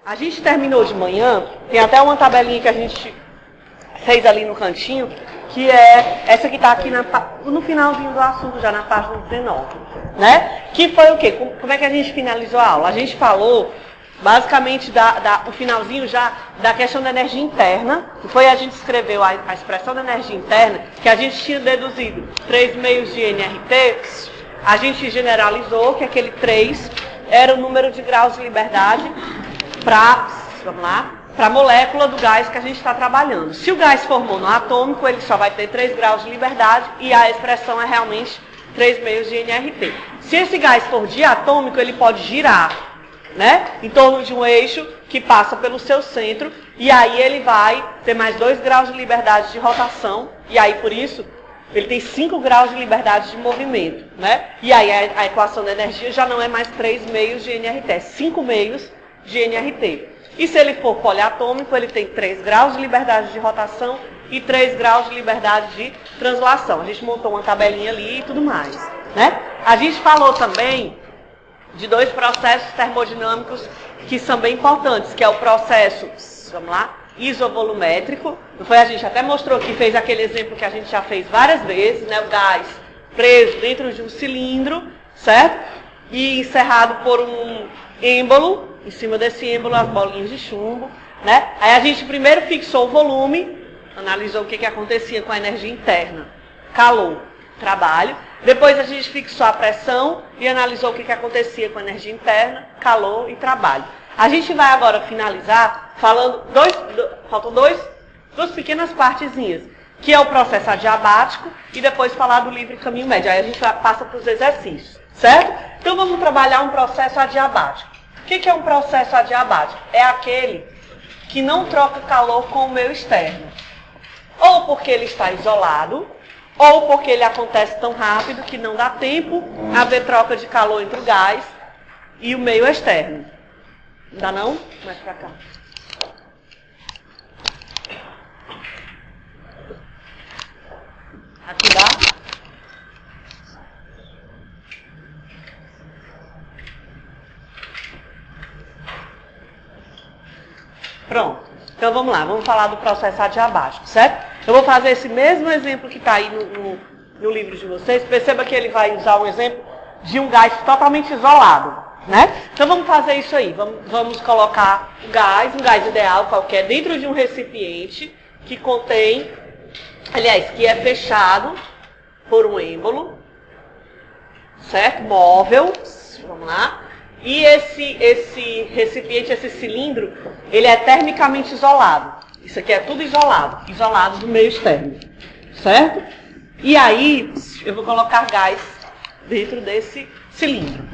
A gente terminou de manhã, tem até uma tabelinha que a gente fez ali no cantinho, que é essa que está aqui no finalzinho do assunto, já na página 19, né? Que foi o quê? Como é que a gente finalizou a aula? A gente falou, basicamente, o finalzinho já da questão da energia interna, que foi a gente escreveu a expressão da energia interna, que a gente tinha deduzido 3 meios de nRT, a gente generalizou que aquele 3 era o número de graus de liberdade para a molécula do gás que a gente está trabalhando. Se o gás for monoatômico, ele só vai ter 3 graus de liberdade e a expressão é realmente 3 meios de nRT. Se esse gás for diatômico, ele pode girar, né, em torno de um eixo que passa pelo seu centro e aí ele vai ter mais 2 graus de liberdade de rotação e aí, por isso, ele tem 5 graus de liberdade de movimento, né? E aí a equação da energia já não é mais 3 meios de nRT, é 5 meios de nRT. E se ele for poliatômico, ele tem 3 graus de liberdade de rotação e 3 graus de liberdade de translação. A gente montou uma tabelinha ali e tudo mais, né? A gente falou também de 2 processos termodinâmicos que são bem importantes, que é o processo, vamos lá, isovolumétrico. Não foi? A gente até mostrou aqui, fez aquele exemplo que a gente já fez várias vezes, né? O gás preso dentro de um cilindro, certo? E encerrado por um êmbolo. Em cima desse êmbolo, as bolinhas de chumbo, né? Aí a gente primeiro fixou o volume, analisou o que acontecia com a energia interna, calor, trabalho. Depois a gente fixou a pressão e analisou o que acontecia com a energia interna, calor e trabalho. A gente vai agora finalizar falando faltam duas pequenas partezinhas, que é o processo adiabático e depois falar do livre caminho médio. Aí a gente passa para os exercícios, certo? Então vamos trabalhar um processo adiabático. O que é um processo adiabático? É aquele que não troca calor com o meio externo. Ou porque ele está isolado, ou porque ele acontece tão rápido que não dá tempo a haver troca de calor entre o gás e o meio externo. Não dá não? Mais pra cá. Aqui dá? Pronto. Então vamos lá, vamos falar do processo adiabático, certo? Eu vou fazer esse mesmo exemplo que está aí no livro de vocês. Perceba que ele vai usar um exemplo de um gás totalmente isolado, né? Então vamos fazer isso aí. Vamos colocar um gás ideal qualquer, dentro de um recipiente que contém, aliás, que é fechado por um êmbolo, certo? Móvel, vamos lá. E esse recipiente, esse cilindro, ele é termicamente isolado. Isso aqui é tudo isolado do meio externo, certo? E aí, eu vou colocar gás dentro desse cilindro,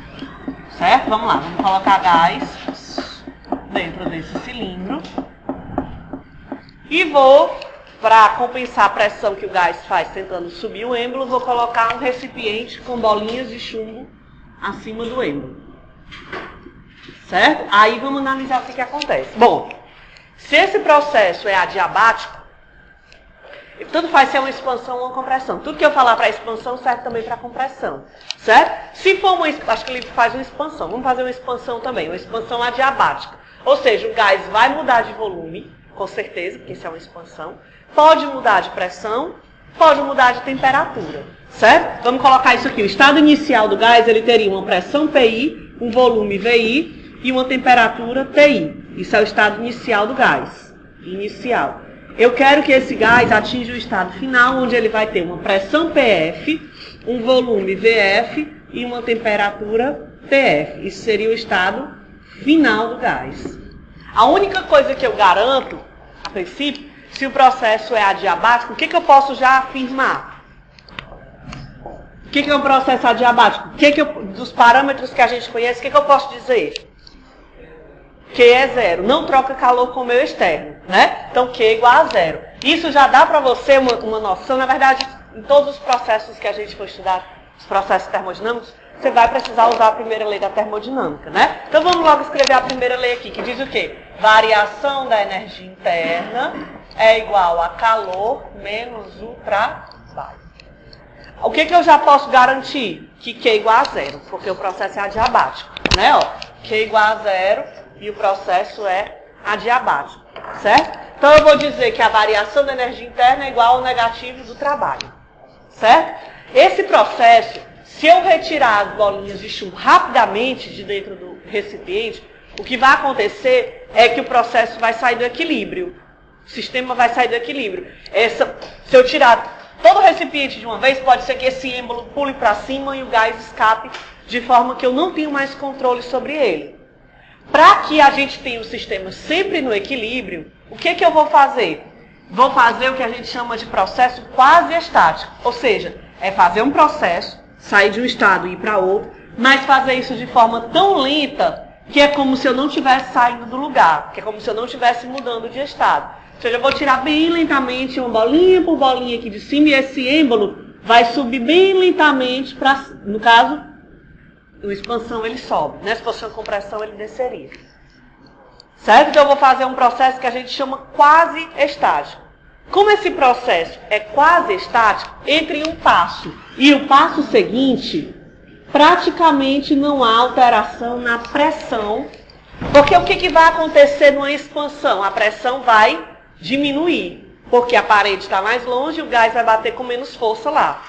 certo? Vamos lá, vamos colocar gás dentro desse cilindro. E vou, para compensar a pressão que o gás faz tentando subir o êmbolo, vou colocar um recipiente com bolinhas de chumbo acima do êmbolo. Certo? Aí vamos analisar o que acontece. Bom, se esse processo é adiabático, tanto faz se é uma expansão ou uma compressão. Tudo que eu falar para expansão serve também para compressão. Certo? Se for acho que ele faz uma expansão. Vamos fazer uma expansão também, uma expansão adiabática. Ou seja, o gás vai mudar de volume, com certeza, porque isso é uma expansão. Pode mudar de pressão, pode mudar de temperatura. Certo? Vamos colocar isso aqui. O estado inicial do gás, ele teria uma pressão PI, um volume VI e uma temperatura TI. Isso é o estado inicial do gás. Inicial. Eu quero que esse gás atinja o estado final, onde ele vai ter uma pressão PF, um volume VF e uma temperatura TF. Isso seria o estado final do gás. A única coisa que eu garanto, a princípio, se o processo é adiabático, o que eu posso já afirmar? O que é um processo adiabático? Dos parâmetros que a gente conhece, o que eu posso dizer? Q é zero. Não troca calor com o meio externo, né? Então, Q é igual a zero. Isso já dá para você uma noção. Na verdade, em todos os processos que a gente for estudar, os processos termodinâmicos, você vai precisar usar a primeira lei da termodinâmica, né? Então, vamos logo escrever a primeira lei aqui, que diz o quê? Variação da energia interna é igual a calor menos o trabalho. O que eu já posso garantir? Que Q é igual a zero, porque o processo é adiabático, né? Ó, Q é igual a zero, e o processo é adiabático, certo? Então eu vou dizer que a variação da energia interna é igual ao negativo do trabalho, certo? Esse processo, se eu retirar as bolinhas de chumbo rapidamente de dentro do recipiente, o que vai acontecer é que o processo vai sair do equilíbrio. O sistema vai sair do equilíbrio. Se eu tirar todo o recipiente de uma vez, pode ser que esse êmbolo pule para cima e o gás escape de forma que eu não tenho mais controle sobre ele. Para que a gente tenha o sistema sempre no equilíbrio, o que eu vou fazer? Vou fazer o que a gente chama de processo quase estático. Ou seja, é fazer um processo, sair de um estado e ir para outro, mas fazer isso de forma tão lenta que é como se eu não estivesse saindo do lugar, que é como se eu não estivesse mudando de estado. Ou seja, eu vou tirar bem lentamente uma bolinha por bolinha aqui de cima e esse êmbolo vai subir bem lentamente para, no caso, a expansão ele sobe, né? Se fosse uma compressão ele desceria. Certo? Então eu vou fazer um processo que a gente chama quase estático. Como esse processo é quase estático, entre um passo e o passo seguinte, praticamente não há alteração na pressão, porque o que vai acontecer numa expansão? A pressão vai diminuir, porque a parede está mais longe e o gás vai bater com menos força lá.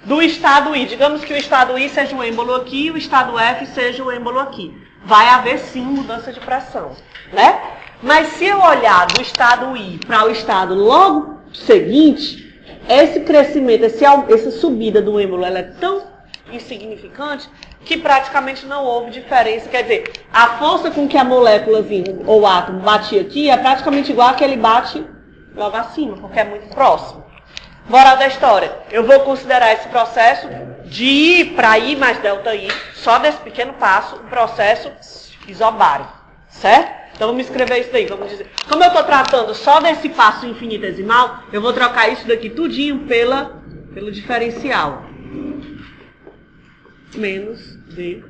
Do estado I, digamos que o estado I seja o êmbolo aqui e o estado F seja o êmbolo aqui. Vai haver sim mudança de pressão, né? Mas se eu olhar do estado I para o estado logo seguinte, esse crescimento, essa subida do êmbolo, ela é tão insignificante que praticamente não houve diferença. Quer dizer, a força com que a moléculazinha ou o átomo batia aqui é praticamente igual a que ele bate logo acima, porque é muito próximo. Moral da história, eu vou considerar esse processo de I para I mais delta I, só desse pequeno passo, um processo isobárico, certo? Então vamos escrever isso daí, vamos dizer. Como eu estou tratando só desse passo infinitesimal, eu vou trocar isso daqui tudinho pelo diferencial. Menos D.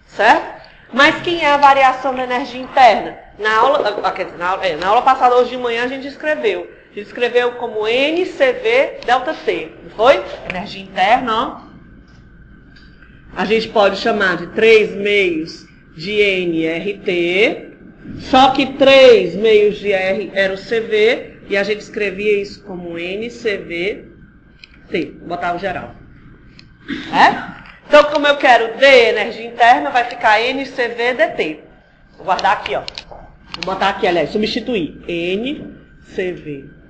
Certo? Mas quem é a variação da energia interna? Na aula passada, hoje de manhã, a gente escreveu. A gente escreveu como NCV delta T, não foi? Energia interna, ó. A gente pode chamar de 3 meios de NRT, só que 3 meios de R era o CV, e a gente escrevia isso como NCVT, botava o geral. Então, como eu quero D, energia interna, vai ficar NCVDT. Vou guardar aqui, ó. Vou botar aqui, aliás, substituir. NCVDT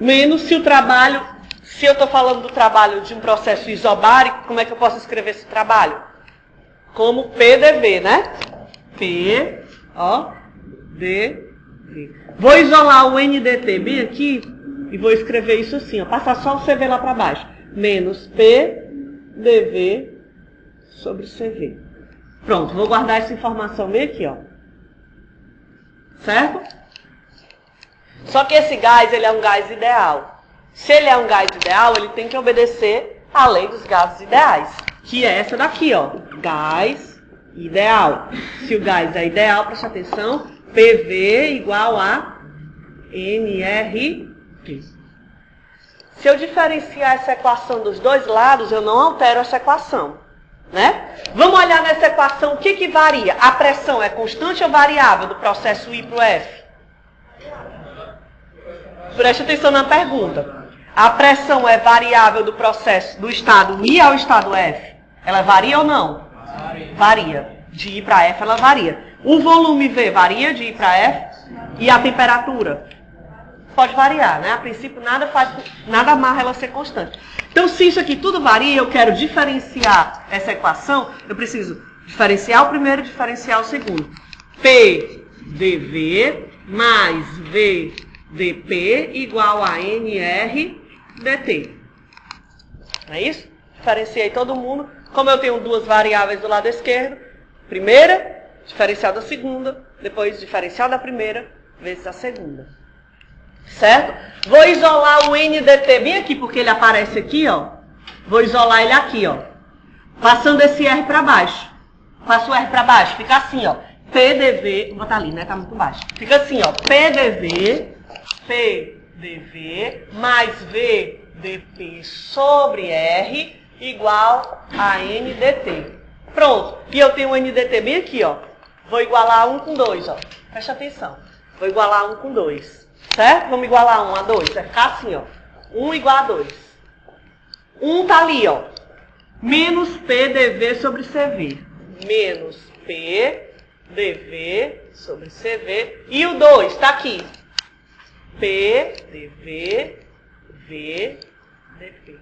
menos se o trabalho, se eu estou falando do trabalho de um processo isobárico, como é que eu posso escrever esse trabalho? Como PDV, né? P, ó, D, V. Vou isolar o NDT bem aqui e vou escrever isso assim, ó. Passar só o CV lá para baixo. Menos PDV sobre CV. Pronto, vou guardar essa informação bem aqui, ó. Certo? Só que esse gás, ele é um gás ideal. Se ele é um gás ideal, ele tem que obedecer à lei dos gases ideais, que é essa daqui, ó. Gás ideal. Se o gás é ideal, preste atenção, PV igual a nRT. Se eu diferenciar essa equação dos dois lados, eu não altero essa equação, né? Vamos olhar nessa equação o que varia. A pressão é constante ou variável do processo I para o F? Preste atenção na pergunta. A pressão é variável do processo do estado I ao estado F? Ela varia ou não? Varia. De I para F ela varia. O volume V varia de I para F? E a temperatura? Pode variar, né? A princípio nada amarra ela ser constante. Então se isso aqui tudo varia, eu quero diferenciar essa equação, eu preciso diferenciar o primeiro e diferenciar o segundo. P dV mais V dP igual a NR dt. Não é isso? Diferenciei todo mundo. Como eu tenho duas variáveis do lado esquerdo, primeira, diferencial da segunda, depois diferencial da primeira, vezes a segunda. Certo? Vou isolar o NDT bem aqui, porque ele aparece aqui, ó. Vou isolar ele aqui, ó. Passando esse R para baixo. Passo o R para baixo, fica assim, ó. PDV, vou botar ali, né? Tá muito baixo. Fica assim, ó. PDV mais VDP sobre R igual a NDT. Pronto. E eu tenho um NDT bem aqui, ó. Vou igualar 1 com 2, ó. Presta atenção. Vou igualar 1 com 2. Certo? Vamos igualar 1 a 2. Vai ficar assim, ó. 1 igual a 2. 1 tá ali, ó. Menos P dV sobre CV. Menos P dV sobre CV. E o 2 tá aqui. P dV V dP.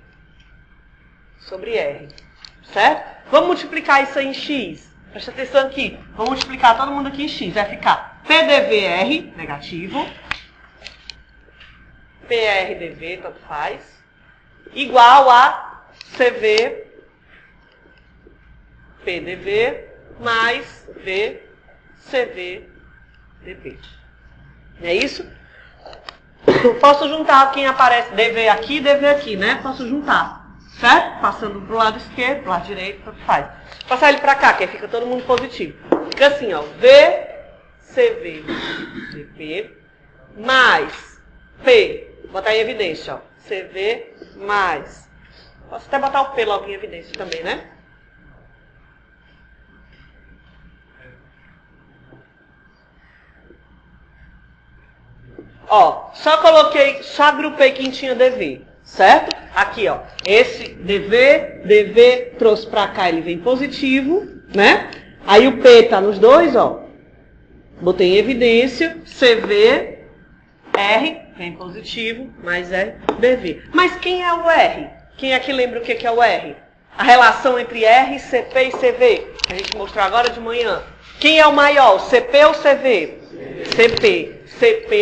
Sobre R. Certo? Vamos multiplicar isso aí em X. Presta atenção aqui. Vamos multiplicar todo mundo aqui em X. Vai ficar PdVR, negativo. PRdV, tanto faz. Igual a CV PdV mais VCV dP. É isso? Posso juntar quem aparece dV aqui, né? Posso juntar. Certo? Passando pro lado esquerdo, pro lado direito, tanto faz. Passar ele pra cá, que aí fica todo mundo positivo. Fica assim, ó. VCV dP mais P. Vou botar em evidência, ó. CV mais. Posso até botar o P logo em evidência também, né? Ó, só agrupei quem tinha DV, certo? Aqui, ó, esse DV trouxe pra cá, ele vem positivo, né? Aí o P tá nos dois, ó. Botei em evidência, CV, R, vem positivo, mais R, DV. Mas quem é o R? Quem é que lembra o que é o R? A relação entre R, CP e CV, que a gente mostrou agora de manhã. Quem é o maior, CP ou CV? CP. CP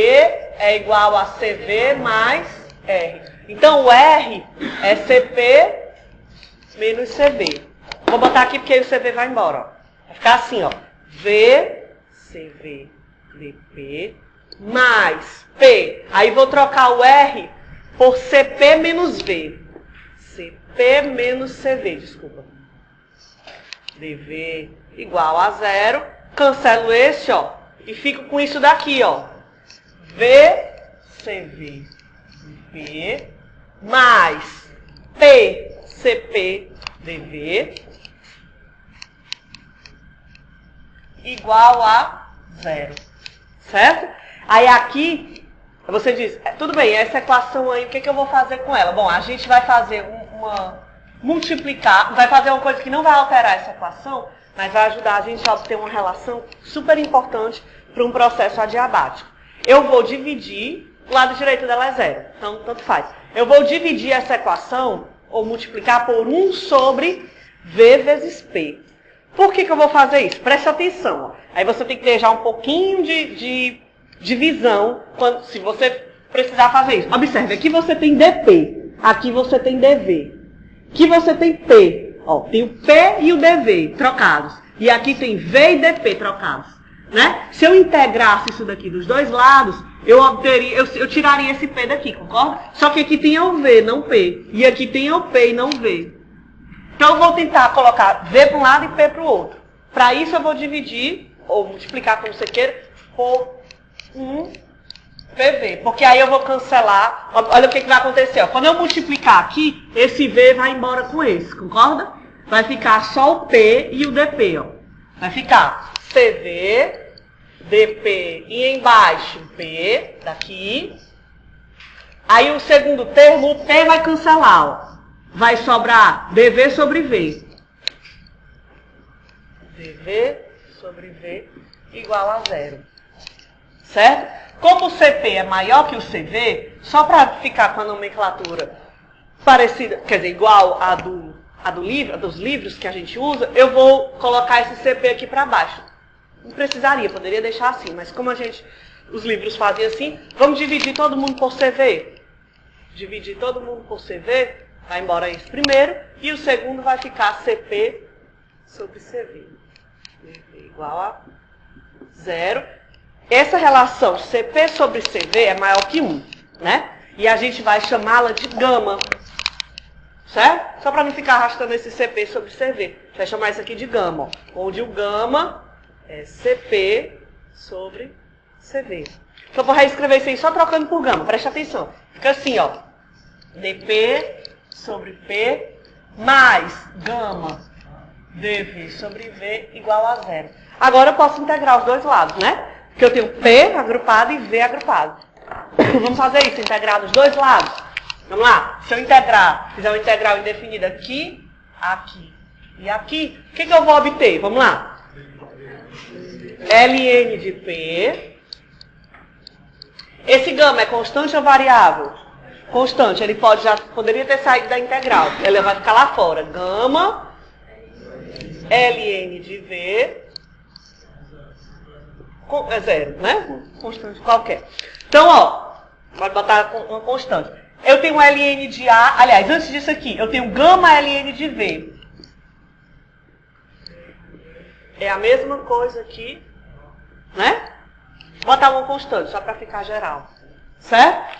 é igual a CV mais R. Então, o R é CP menos CV. Vou botar aqui porque aí o CV vai embora. Ó. Vai ficar assim, ó. VCV dP mais P. Aí vou trocar o R por CP menos V. CP menos CV, desculpa. DV igual a 0. Cancelo esse, ó. E fico com isso daqui, ó. VCV dP mais PCP dV igual a 0. Certo? Aí aqui, você diz, tudo bem, essa equação aí, o que eu vou fazer com ela? Bom, a gente vai fazer multiplicar, vai fazer uma coisa que não vai alterar essa equação, mas vai ajudar a gente a obter uma relação super importante para um processo adiabático. Eu vou dividir, o lado direito dela é 0, então tanto faz. Eu vou dividir essa equação, ou multiplicar por 1 sobre V vezes P. Por que eu vou fazer isso? Preste atenção. Ó. Aí você tem que ter já um pouquinho de visão se você precisar fazer isso. Observe, aqui você tem dP, aqui você tem dV. Aqui você tem P, ó, tem o P e o dV trocados. E aqui tem V e dP trocados. Né? Se eu integrasse isso daqui dos dois lados, eu tiraria esse P daqui, concorda? Só que aqui tem o V, não P. E aqui tem o P e não V. Então eu vou tentar colocar V para um lado e P para o outro. Para isso eu vou dividir, ou multiplicar como você queira, por 1 PV. Porque aí eu vou cancelar. Olha o que vai acontecer. Ó. Quando eu multiplicar aqui, esse V vai embora com esse, concorda? Vai ficar só o P e o dP. Ó. Vai ficar CV, dP e embaixo P, daqui. Aí o segundo termo, o P vai cancelar. Ó. Vai sobrar dV sobre V. dV sobre V igual a 0. Certo? Como o CP é maior que o CV, só para ficar com a nomenclatura parecida, quer dizer, igual a dos livros que a gente usa, eu vou colocar esse CP aqui para baixo. Não precisaria, poderia deixar assim, mas como os livros fazem assim, vamos dividir todo mundo por CV. Dividir todo mundo por CV, vai embora esse primeiro, e o segundo vai ficar CP sobre CV. Igual a 0. Essa relação CP sobre CV é maior que 1, né? E a gente vai chamá-la de gama. Certo? Só para não ficar arrastando esse CP sobre CV. A gente vai chamar isso aqui de gama, ó, onde o gama é CP sobre CV. Então eu vou reescrever isso aí só trocando por gama. Preste atenção. Fica assim, ó. dP sobre P mais gama dv sobre v igual a zero. Agora eu posso integrar os dois lados, né? Porque eu tenho P agrupado e V agrupado. Vamos fazer isso, integrar dos dois lados. Vamos lá. Se eu integrar, fizer uma integral indefinida aqui, aqui e aqui, o que eu vou obter? Vamos lá. Ln de P. Esse gama é constante ou variável? Constante. Ele poderia ter saído da integral. Ele vai ficar lá fora. Gama Ln de V é zero, né? Constante qualquer. Então, ó, pode botar uma constante. Eu tenho Ln de A, aliás, antes disso aqui, eu tenho gama Ln de V. É a mesma coisa aqui, né? Vou botar uma constante, só para ficar geral. Certo?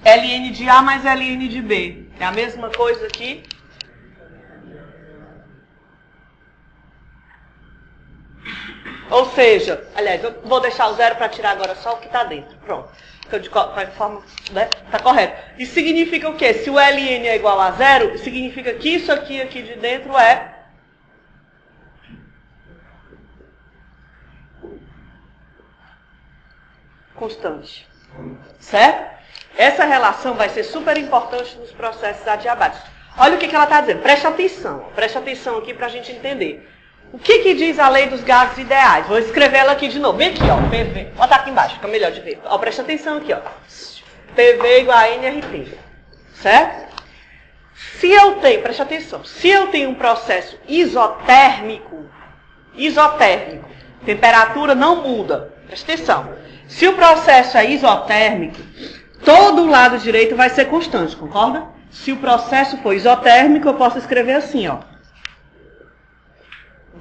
Ln de A mais Ln de B. É a mesma coisa aqui. Ou seja, aliás, eu vou deixar o zero para tirar agora só o que está dentro. Pronto. Então, de forma, né? Está correto. Isso significa o quê? Se o Ln é igual a zero, significa que isso aqui de dentro é constante. Certo? Essa relação vai ser super importante nos processos adiabáticos. Olha o que ela está dizendo. Preste atenção aqui para a gente entender. O que diz a lei dos gases ideais? Vou escrever ela aqui de novo. Bem aqui, ó. PV. Vou botar aqui embaixo, fica melhor de ver. Ó, preste atenção aqui, ó. PV igual a nRT. Certo? Se eu tenho, preste atenção, se eu tenho um processo isotérmico, temperatura não muda. Preste atenção. Se o processo é isotérmico, todo o lado direito vai ser constante, concorda? Se o processo for isotérmico, eu posso escrever assim, ó.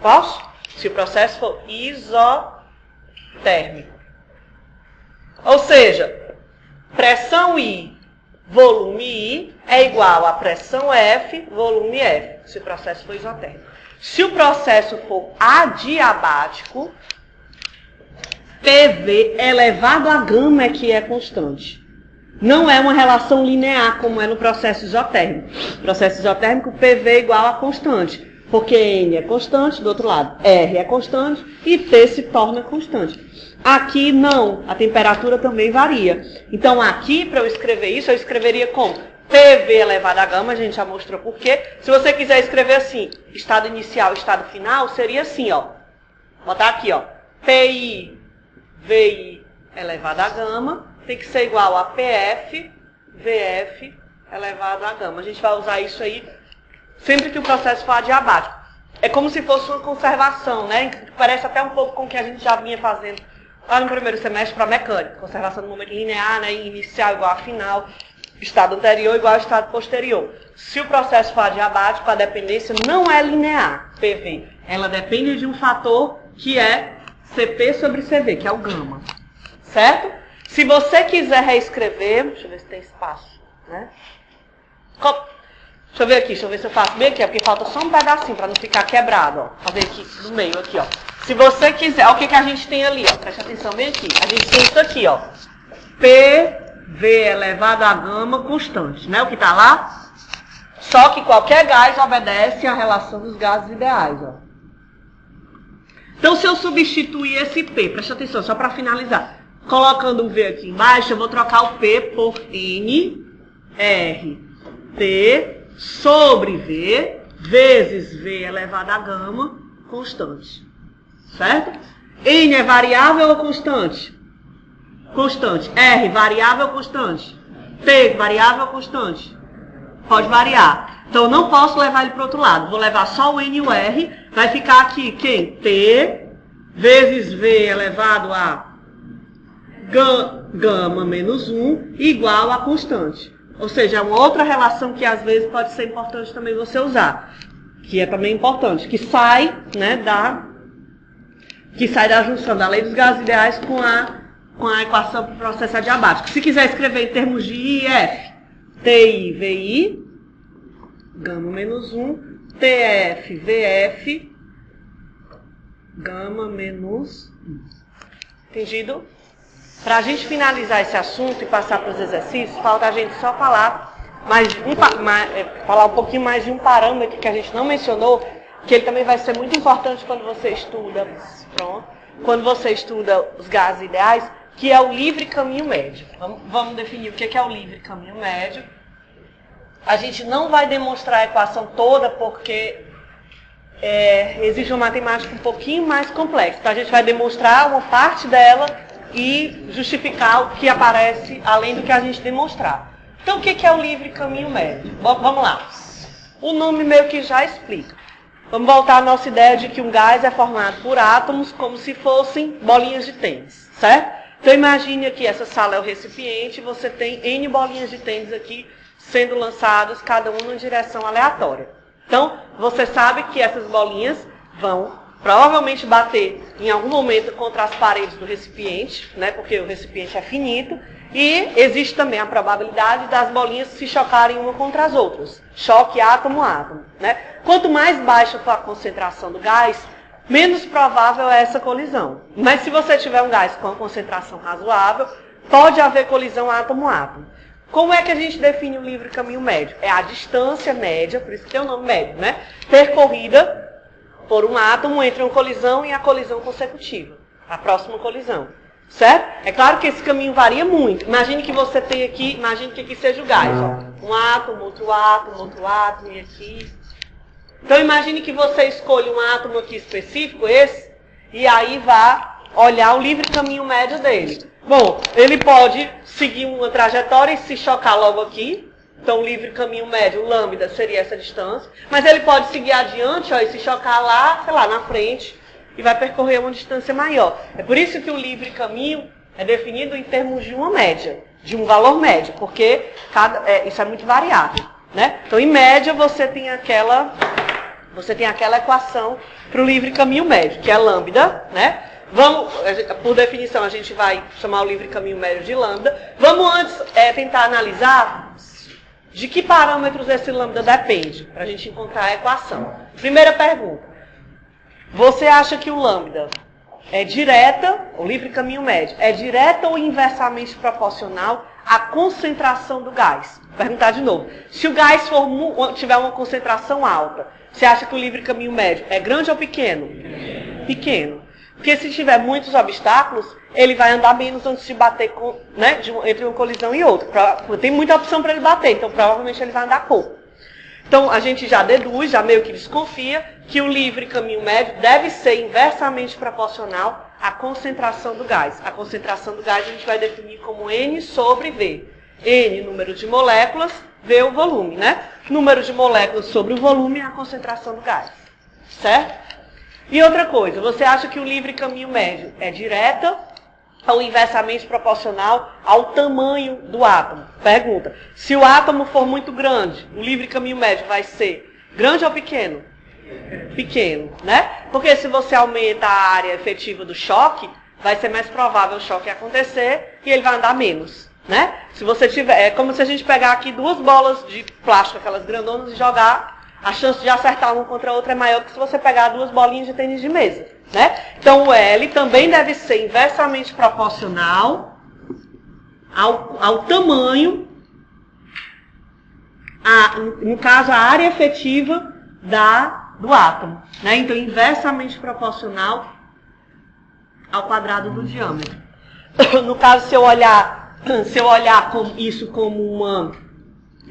Posso? Se o processo for isotérmico. Ou seja, pressão I, volume I é igual a pressão F, volume F, se o processo for isotérmico. Se o processo for adiabático, PV elevado a gama é que é constante. Não é uma relação linear como é no processo isotérmico. No processo isotérmico, PV é igual a constante. Porque N é constante, do outro lado, R é constante e T se torna constante. Aqui não, a temperatura também varia. Então aqui, para eu escrever isso, eu escreveria como? PV elevado a gama, a gente já mostrou por quê. Se você quiser escrever assim, estado inicial, estado final, seria assim, ó. Vou botar aqui, ó. PI, VI elevado a gama, tem que ser igual a PF, VF elevado a gama. A gente vai usar isso aí sempre que o processo for adiabático. É como se fosse uma conservação, né? Parece até um pouco com o que a gente já vinha fazendo lá no primeiro semestre para mecânica. Conservação do momento linear, né? Inicial igual a final, estado anterior igual ao estado posterior. Se o processo for adiabático, a dependência não é linear, PV. Ela depende de um fator que é CP sobre CV, que é o gama. Certo? Se você quiser reescrever, deixa eu ver se tem espaço, né? Deixa eu ver aqui, deixa eu ver se eu faço bem aqui, porque falta só um pedacinho para não ficar quebrado, ó. Fazer aqui no meio, aqui, ó. Se você quiser, ó, o que a gente tem ali, ó. Presta atenção bem aqui. A gente tem isso aqui, ó. PV elevado a gama constante, né? O que tá lá? Só que qualquer gás obedece à relação dos gases ideais, ó. Então, se eu substituir esse P, presta atenção, só para finalizar. Colocando o V aqui embaixo, eu vou trocar o P por N, R, T, sobre V, vezes V elevado a gama, constante. Certo? N é variável ou constante? Constante. R, variável ou constante? T, variável ou constante? Pode variar. Então, eu não posso levar ele para o outro lado. Vou levar só o N e o R. Vai ficar aqui quem? T, vezes V elevado a gama menos 1, igual a constante. Ou seja, é uma outra relação que às vezes pode ser importante também você usar. Que é também importante. Que sai, né, da junção da lei dos gases ideais com a equação para o processo adiabático. Se quiser escrever em termos de I e F, TI, VI, gama menos 1, TF, VF, gama menos 1. Entendido? Para a gente finalizar esse assunto e passar para os exercícios, falta a gente só falar falar um pouquinho mais de um parâmetro que a gente não mencionou, que ele também vai ser muito importante quando você estuda, quando você estuda os gases ideais, que é o livre caminho médio. Vamos definir o que é o livre caminho médio. A gente não vai demonstrar a equação toda porque exige uma matemática um pouquinho mais complexa. Então a gente vai demonstrar uma parte dela e justificar o que aparece além do que a gente demonstrar. Então o que é o livre caminho médio? Vamos lá. O nome meio que já explica. Vamos voltar à nossa ideia de que um gás é formado por átomos como se fossem bolinhas de tênis, certo? Então imagine que essa sala é o recipiente e você tem N bolinhas de tênis aqui sendo lançadas, cada uma em direção aleatória. Então, você sabe que essas bolinhas vão provavelmente bater em algum momento contra as paredes do recipiente, né, porque o recipiente é finito, e existe também a probabilidade das bolinhas se chocarem uma contra as outras. Choque átomo-átomo. Né? Quanto mais baixa for a concentração do gás, menos provável é essa colisão. Mas se você tiver um gás com uma concentração razoável, pode haver colisão átomo-átomo. Como é que a gente define o livre caminho médio? É a distância média, por isso que tem o nome médio, né? Percorrida por um átomo entre uma colisão e a colisão consecutiva, a próxima colisão. Certo? É claro que esse caminho varia muito. Imagine que você tem aqui, imagine que aqui seja o gás. Ó. Um átomo, outro átomo e aqui. Então imagine que você escolhe um átomo aqui específico, esse, e aí vá olhar o livre caminho médio dele. Bom, ele pode seguir uma trajetória e se chocar logo aqui. Então o livre caminho médio, o lambda, seria essa distância. Mas ele pode seguir adiante, ó, e se chocar lá, sei lá, na frente, e vai percorrer uma distância maior. É por isso que o livre caminho é definido em termos de uma média, de um valor médio, porque isso é muito variável. Né? Então, em média, você tem aquela equação para o livre caminho médio, que é lambda. Né? Por definição, a gente vai chamar o livre caminho médio de lambda. Vamos antes tentar analisar de que parâmetros esse lambda depende, para a gente encontrar a equação. Primeira pergunta. Você acha que o lambda é direta, o livre caminho médio, é direta ou inversamente proporcional à concentração do gás? Vou perguntar de novo. Se o gás tiver uma concentração alta, você acha que o livre caminho médio é grande ou pequeno? Pequeno. Porque se tiver muitos obstáculos, ele vai andar menos antes de bater entre uma colisão e outra. Tem muita opção para ele bater, então provavelmente ele vai andar pouco. Então, a gente já deduz, já meio que desconfia, que o livre caminho médio deve ser inversamente proporcional à concentração do gás. A concentração do gás a gente vai definir como N sobre V. N, número de moléculas, V, o volume, né? Número de moléculas sobre o volume é a concentração do gás. Certo? E outra coisa, você acha que o livre caminho médio é direta ou inversamente proporcional ao tamanho do átomo? Pergunta. Se o átomo for muito grande, o livre caminho médio vai ser grande ou pequeno? Pequeno, né? Porque se você aumenta a área efetiva do choque, vai ser mais provável o choque acontecer e ele vai andar menos, né? Se você tiver, é como se a gente pegar aqui duas bolas de plástico, aquelas grandonas, e jogar, a chance de acertar uma contra a outra é maior que se você pegar duas bolinhas de tênis de mesa. Né? Então o L também deve ser inversamente proporcional ao tamanho, no caso a área efetiva do átomo. Né? Então inversamente proporcional ao quadrado do diâmetro. No caso, se eu olhar isso como uma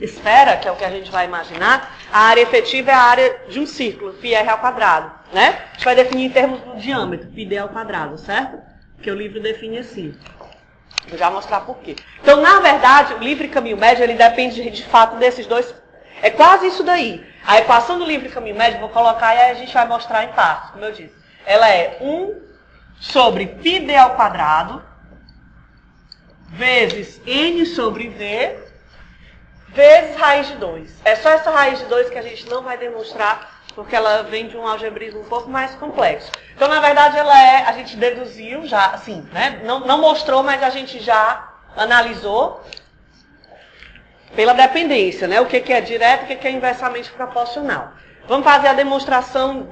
esfera, que é o que a gente vai imaginar, a área efetiva é a área de um círculo, πr ao quadrado, né? A gente vai definir em termos do diâmetro, πd ao quadrado, certo? Que o livro define assim. Vou já mostrar por quê. Então, na verdade, o livre caminho médio, ele depende de fato desses dois. É quase isso daí. A equação do livre caminho médio, vou colocar e aí a gente vai mostrar em partes, como eu disse. Ela é 1 sobre πd ao quadrado vezes n sobre v vezes raiz de 2. É só essa raiz de 2 que a gente não vai demonstrar, porque ela vem de um algebrismo um pouco mais complexo. Então, na verdade, a gente deduziu já, assim, né? Não mostrou, mas a gente já analisou pela dependência, né? O que é direto e o que é inversamente proporcional. Vamos fazer a demonstração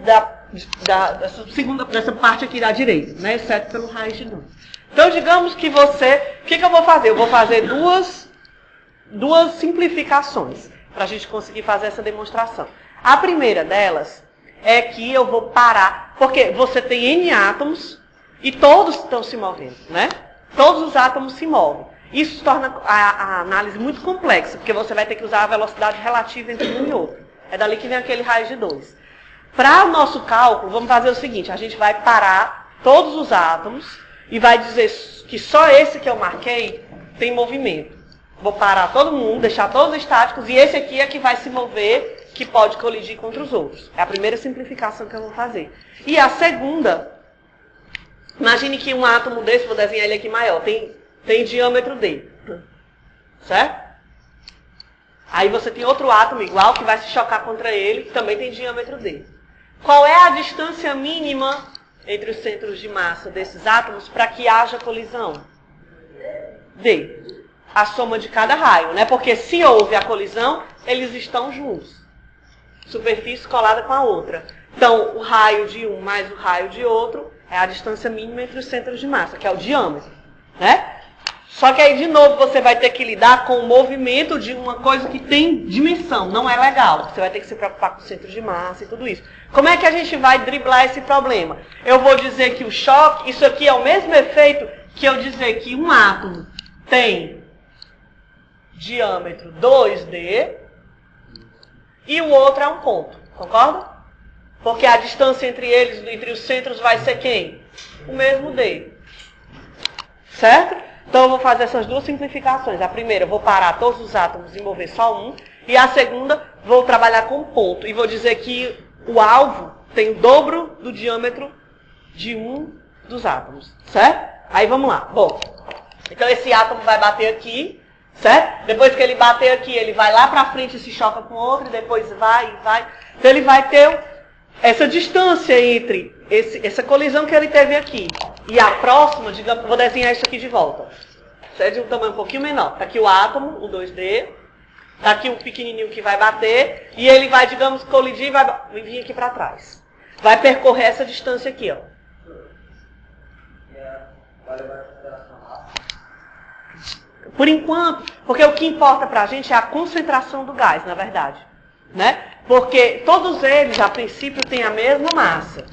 dessa parte aqui da direita, né? Exceto pelo raiz de 2. Então, digamos que o que eu vou fazer? Eu vou fazer duas duas simplificações para a gente conseguir fazer essa demonstração. A primeira delas é que eu vou parar, porque você tem N átomos e todos estão se movendo, né? Todos os átomos se movem. Isso torna a análise muito complexa, porque você vai ter que usar a velocidade relativa entre um e outro. É dali que vem aquele raio de 2. Para o nosso cálculo, vamos fazer o seguinte, a gente vai parar todos os átomos e vai dizer que só esse que eu marquei tem movimento. Vou parar todo mundo, deixar todos estáticos, e esse aqui é que vai se mover, que pode colidir contra os outros. É a primeira simplificação que eu vou fazer. E a segunda, imagine que um átomo desse, vou desenhar ele aqui maior, tem diâmetro D. Certo? Aí você tem outro átomo igual que vai se chocar contra ele, que também tem diâmetro D. Qual é a distância mínima entre os centros de massa desses átomos para que haja colisão? D. A soma de cada raio, né? Porque se houve a colisão, eles estão juntos. Superfície colada com a outra. Então, o raio de um mais o raio de outro é a distância mínima entre os centros de massa, que é o diâmetro, né? Só que aí, de novo, você vai ter que lidar com o movimento de uma coisa que tem dimensão. Não é legal. Você vai ter que se preocupar com o centro de massa e tudo isso. Como é que a gente vai driblar esse problema? Eu vou dizer que o choque, isso aqui é o mesmo efeito que eu dizer que um átomo tem diâmetro 2D e o outro é um ponto. Concorda? Porque a distância entre eles, entre os centros, vai ser quem? O mesmo D. Certo? Então, eu vou fazer essas duas simplificações. A primeira, eu vou parar todos os átomos e mover só um. E a segunda, vou trabalhar com ponto. E vou dizer que o alvo tem o dobro do diâmetro de um dos átomos. Certo? Aí, vamos lá. Bom, então esse átomo vai bater aqui. Certo? Depois que ele bater aqui, ele vai lá para frente e se choca com outro. E depois vai e vai. Então, ele vai ter essa distância entre essa colisão que ele teve aqui e a próxima, digamos, vou desenhar isso aqui de volta. Isso é de um tamanho um pouquinho menor. Está aqui o átomo, o 2D. Está aqui o pequenininho que vai bater. E ele vai, digamos, colidir e vai vir aqui para trás. Vai percorrer essa distância aqui, ó. Por enquanto, porque o que importa para a gente é a concentração do gás, na verdade. Né? Porque todos eles, a princípio, têm a mesma massa.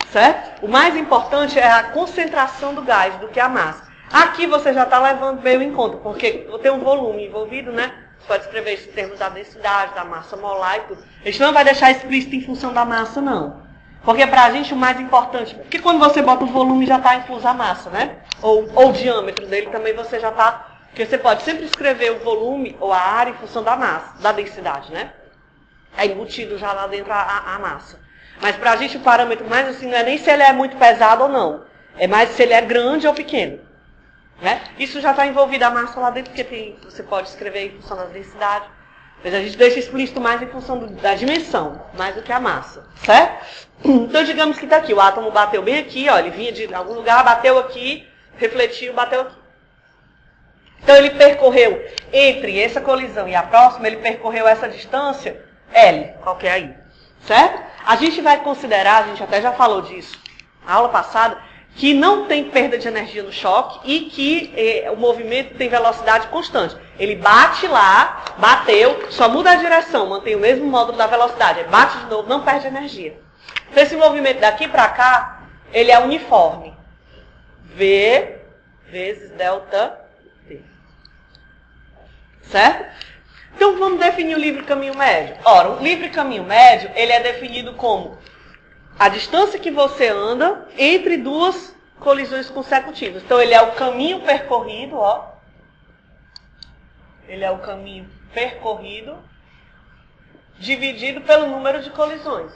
Certo? O mais importante é a concentração do gás do que a massa. Aqui você já está levando bem em conta, porque tem um volume envolvido, né? Você pode escrever isso em termos da densidade, da massa molar e tudo. A gente não vai deixar explícito em função da massa, não. Porque para a gente o mais importante... Porque quando você bota o volume já está incluso a massa, né? Ou o diâmetro dele também você já está... Porque você pode sempre escrever o volume ou a área em função da massa, da densidade, né? É embutido já lá dentro a massa. Mas para a gente o parâmetro mais assim não é nem se ele é muito pesado ou não. É mais se ele é grande ou pequeno. Né? Isso já está envolvido a massa lá dentro, porque você pode escrever em função da densidade. Mas a gente deixa explícito mais em função da dimensão, mais do que a massa. Certo? Então digamos que está aqui, o átomo bateu bem aqui, ó, ele vinha de algum lugar, bateu aqui, refletiu, bateu aqui. Então ele percorreu entre essa colisão e a próxima, ele percorreu essa distância L, qualquer aí. Certo? A gente vai considerar, a gente até já falou disso na aula passada, que não tem perda de energia no choque e que o movimento tem velocidade constante. Ele bate lá, bateu, só muda a direção, mantém o mesmo módulo da velocidade. Ele bate de novo, não perde energia. Então esse movimento daqui para cá, ele é uniforme. V vezes delta T. Certo? Então, vamos definir o livre caminho médio. Ora, o livre caminho médio, ele é definido como a distância que você anda entre duas colisões consecutivas. Então, ele é o caminho percorrido, ó. Ele é o caminho percorrido dividido pelo número de colisões.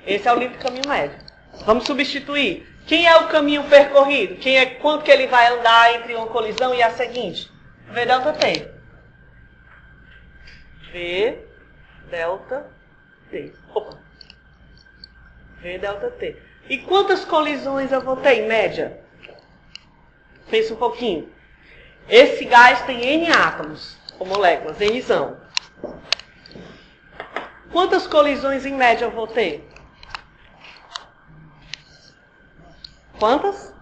Esse é o livre caminho médio. Vamos substituir. Quem é o caminho percorrido? Quanto que ele vai andar entre uma colisão e a seguinte? V delta T. V delta T. Opa. V delta T. E quantas colisões eu vou ter em média? Pensa um pouquinho. Esse gás tem N átomos, ou moléculas, Nzão. Quantas colisões em média eu vou ter? Quantas?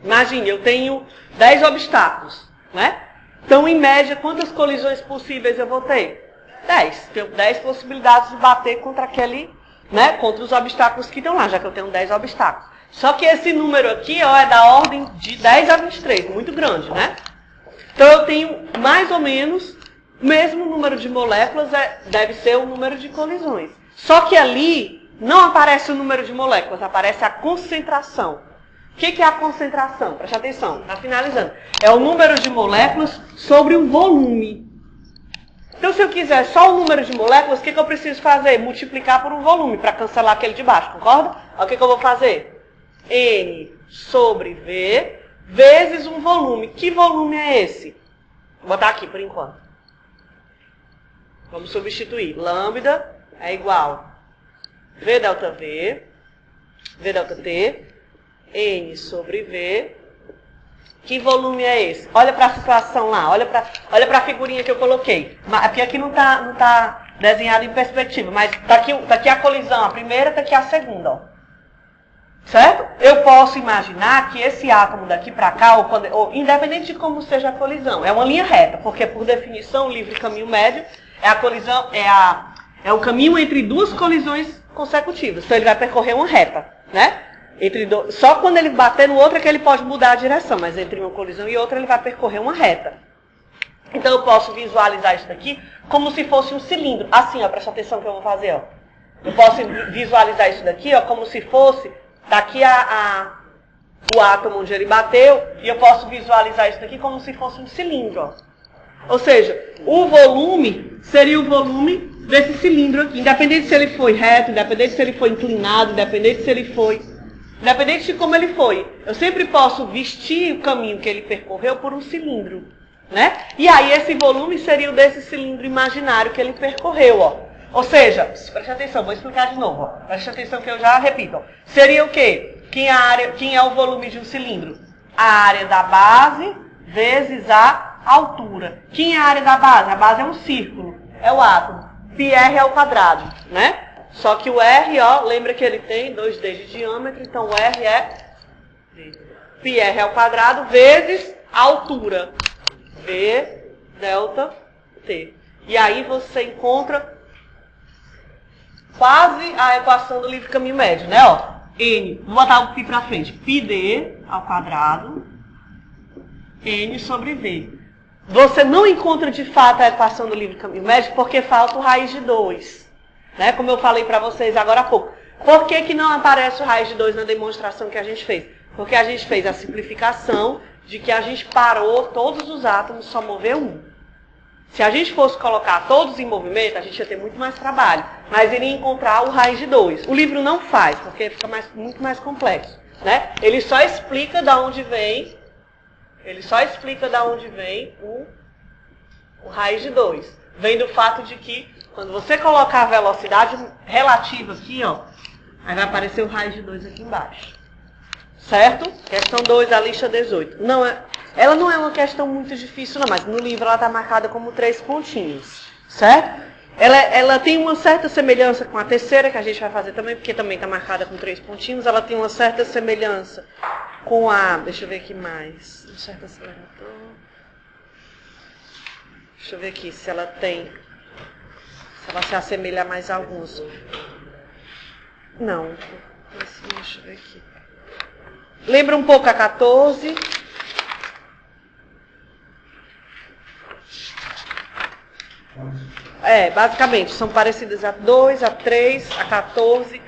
Imagine, eu tenho 10 obstáculos, né? Então, em média, quantas colisões possíveis eu vou ter? 10. Tenho 10 possibilidades de bater contra aquele, né? Contra os obstáculos que estão lá, já que eu tenho 10 obstáculos. Só que esse número aqui, ó, é da ordem de 10 a 23, muito grande, né? Então, eu tenho mais ou menos o mesmo número de moléculas, deve ser o número de colisões. Só que ali não aparece o número de moléculas, aparece a concentração. O que é a concentração? Preste atenção, está finalizando. É o número de moléculas sobre o volume. Então, se eu quiser só o número de moléculas, o que eu preciso fazer? Multiplicar por um volume, para cancelar aquele de baixo, concorda? Aí, o que eu vou fazer? N sobre V vezes um volume. Que volume é esse? Vou botar aqui por enquanto. Vamos substituir. Lambda é igual V delta V, V delta T, N sobre V. Que volume é esse? Olha para a situação lá, olha para a figurinha que eu coloquei. Porque aqui não tá desenhado em perspectiva, mas tá aqui a colisão, a primeira, tá aqui a segunda, ó. Certo? Eu posso imaginar que esse átomo daqui para cá, ou independente de como seja a colisão, é uma linha reta, porque por definição, o livre caminho médio é a colisão, é o caminho entre duas colisões consecutivas. Então ele vai percorrer uma reta, né? Só quando ele bater no outro é que ele pode mudar a direção, mas entre uma colisão e outra ele vai percorrer uma reta. Então eu posso visualizar isso daqui como se fosse um cilindro. Assim, ó, presta atenção que eu vou fazer, ó. Eu posso visualizar isso daqui, ó, como se fosse daqui o átomo onde ele bateu, e eu posso visualizar isso daqui como se fosse um cilindro, ó. Ou seja, o volume seria o volume desse cilindro aqui, independente se ele foi reto, independente se ele foi inclinado, independente de como ele foi. Eu sempre posso vestir o caminho que ele percorreu por um cilindro, né? E aí esse volume seria o desse cilindro imaginário que ele percorreu, ó. Ou seja, preste atenção, vou explicar de novo, ó. Preste atenção que eu já repito, ó. Seria o quê? Quem é o volume de um cilindro? A área da base vezes a altura. Quem é a área da base? A base é um círculo, é o átomo. πr ao quadrado, né? Só que o R, ó, lembra que ele tem 2D de diâmetro, então o R é πr ao quadrado vezes a altura, V delta T. E aí você encontra quase a equação do livre caminho médio, né? Ó, N, vou botar o π para frente, πd ao quadrado, N sobre V. Você não encontra de fato a equação do livre caminho médio porque falta o raiz de 2. Né? Como eu falei para vocês agora há pouco. Por que não aparece o raiz de 2 na demonstração que a gente fez? Porque a gente fez a simplificação de que a gente parou todos os átomos, só moveu um. Se a gente fosse colocar todos em movimento, a gente ia ter muito mais trabalho. Mas iria encontrar o raiz de 2. O livro não faz, porque fica muito mais complexo. Né? Ele só explica de onde vem, o raiz de 2. Vem do fato de que quando você colocar a velocidade relativa aqui, ó, aí vai aparecer o raiz de 2 aqui embaixo. Certo? Questão 2 da lista 18. Ela não é uma questão muito difícil, não, mas no livro ela está marcada como 3 pontinhos. Certo? Ela tem uma certa semelhança com a terceira, que a gente vai fazer também, porque também está marcada com 3 pontinhos. Ela tem uma certa semelhança com a... Deixa eu ver aqui mais. Um certo acelerador. Deixa eu ver aqui se ela tem... Se ela se assemelha a mais alguns. Não. Deixa eu ver aqui. Lembra um pouco a 14. Basicamente, são parecidas a 2, a 3, a 14,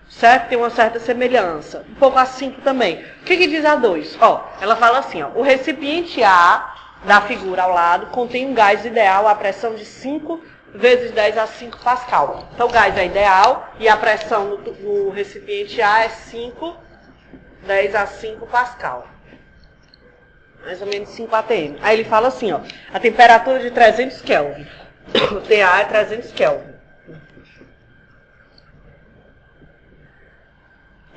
certo? Tem uma certa semelhança. Um pouco a 5 também. O que diz a 2? Ó, ela fala assim, ó, o recipiente A, da figura ao lado, contém um gás ideal à pressão de 5 vezes 10 a 5 Pascal. Então, o gás é ideal e a pressão no recipiente A é 5, 10 a 5 Pascal. Mais ou menos 5 atm. Aí ele fala assim, ó, a temperatura de 300 Kelvin. O TA é 300 Kelvin.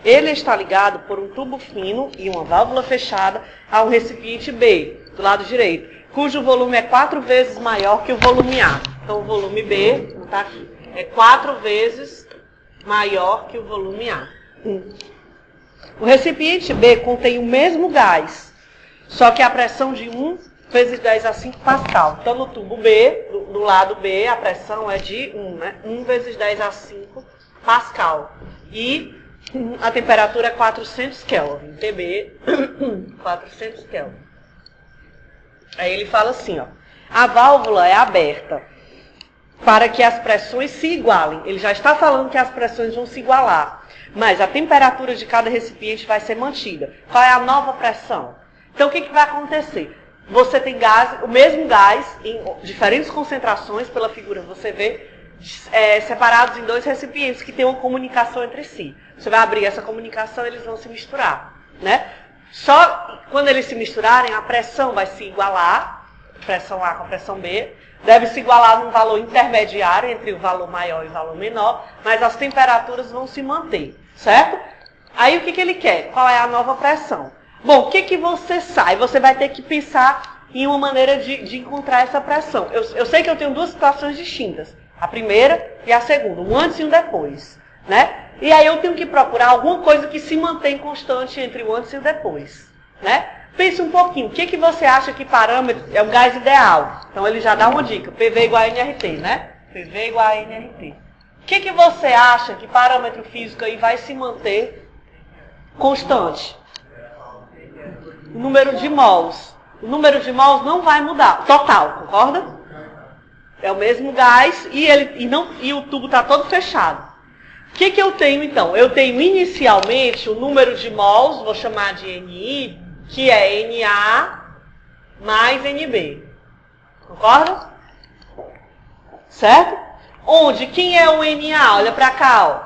Ele está ligado por um tubo fino e uma válvula fechada a um recipiente B, do lado direito, cujo volume é 4 vezes maior que o volume A. Então, o volume B, não está aqui, é 4 vezes maior que o volume A. O recipiente B contém o mesmo gás, só que a pressão de 1 vezes 10 a 5 pascal. Então, no tubo B, do lado B, a pressão é de 1, né? 1 vezes 10 a 5 pascal. E a temperatura é 400 Kelvin. TB, 400 Kelvin. Aí ele fala assim, ó. A válvula é aberta para que as pressões se igualem. Ele já está falando que as pressões vão se igualar, mas a temperatura de cada recipiente vai ser mantida. Qual é a nova pressão? Então, o que vai acontecer? Você tem gás, o mesmo gás, em diferentes concentrações, pela figura que você vê, separados em 2 recipientes que têm uma comunicação entre si. Você vai abrir essa comunicação e eles vão se misturar, né? Só quando eles se misturarem, a pressão vai se igualar, pressão A com a pressão B, deve se igualar num valor intermediário entre o valor maior e o valor menor, mas as temperaturas vão se manter, certo? Aí o que ele quer? Qual é a nova pressão? Bom, o que você sai? Você vai ter que pensar em uma maneira de encontrar essa pressão. Eu sei que eu tenho 2 situações distintas, a primeira e a segunda, um antes e um depois, né? E aí eu tenho que procurar alguma coisa que se mantém constante entre o antes e o depois, né? Pense um pouquinho, o que você acha que parâmetro é o gás ideal? Então ele já dá uma dica, PV igual a NRT, né? PV igual a NRT. O que você acha que parâmetro físico aí vai se manter constante? O número de mols. O número de mols não vai mudar, total, concorda? É o mesmo gás e o tubo está todo fechado. O que eu tenho então? Eu tenho inicialmente o número de mols, vou chamar de NI, que é Na mais NB. Concorda? Certo? Onde? Quem é o Na? Olha para cá, ó.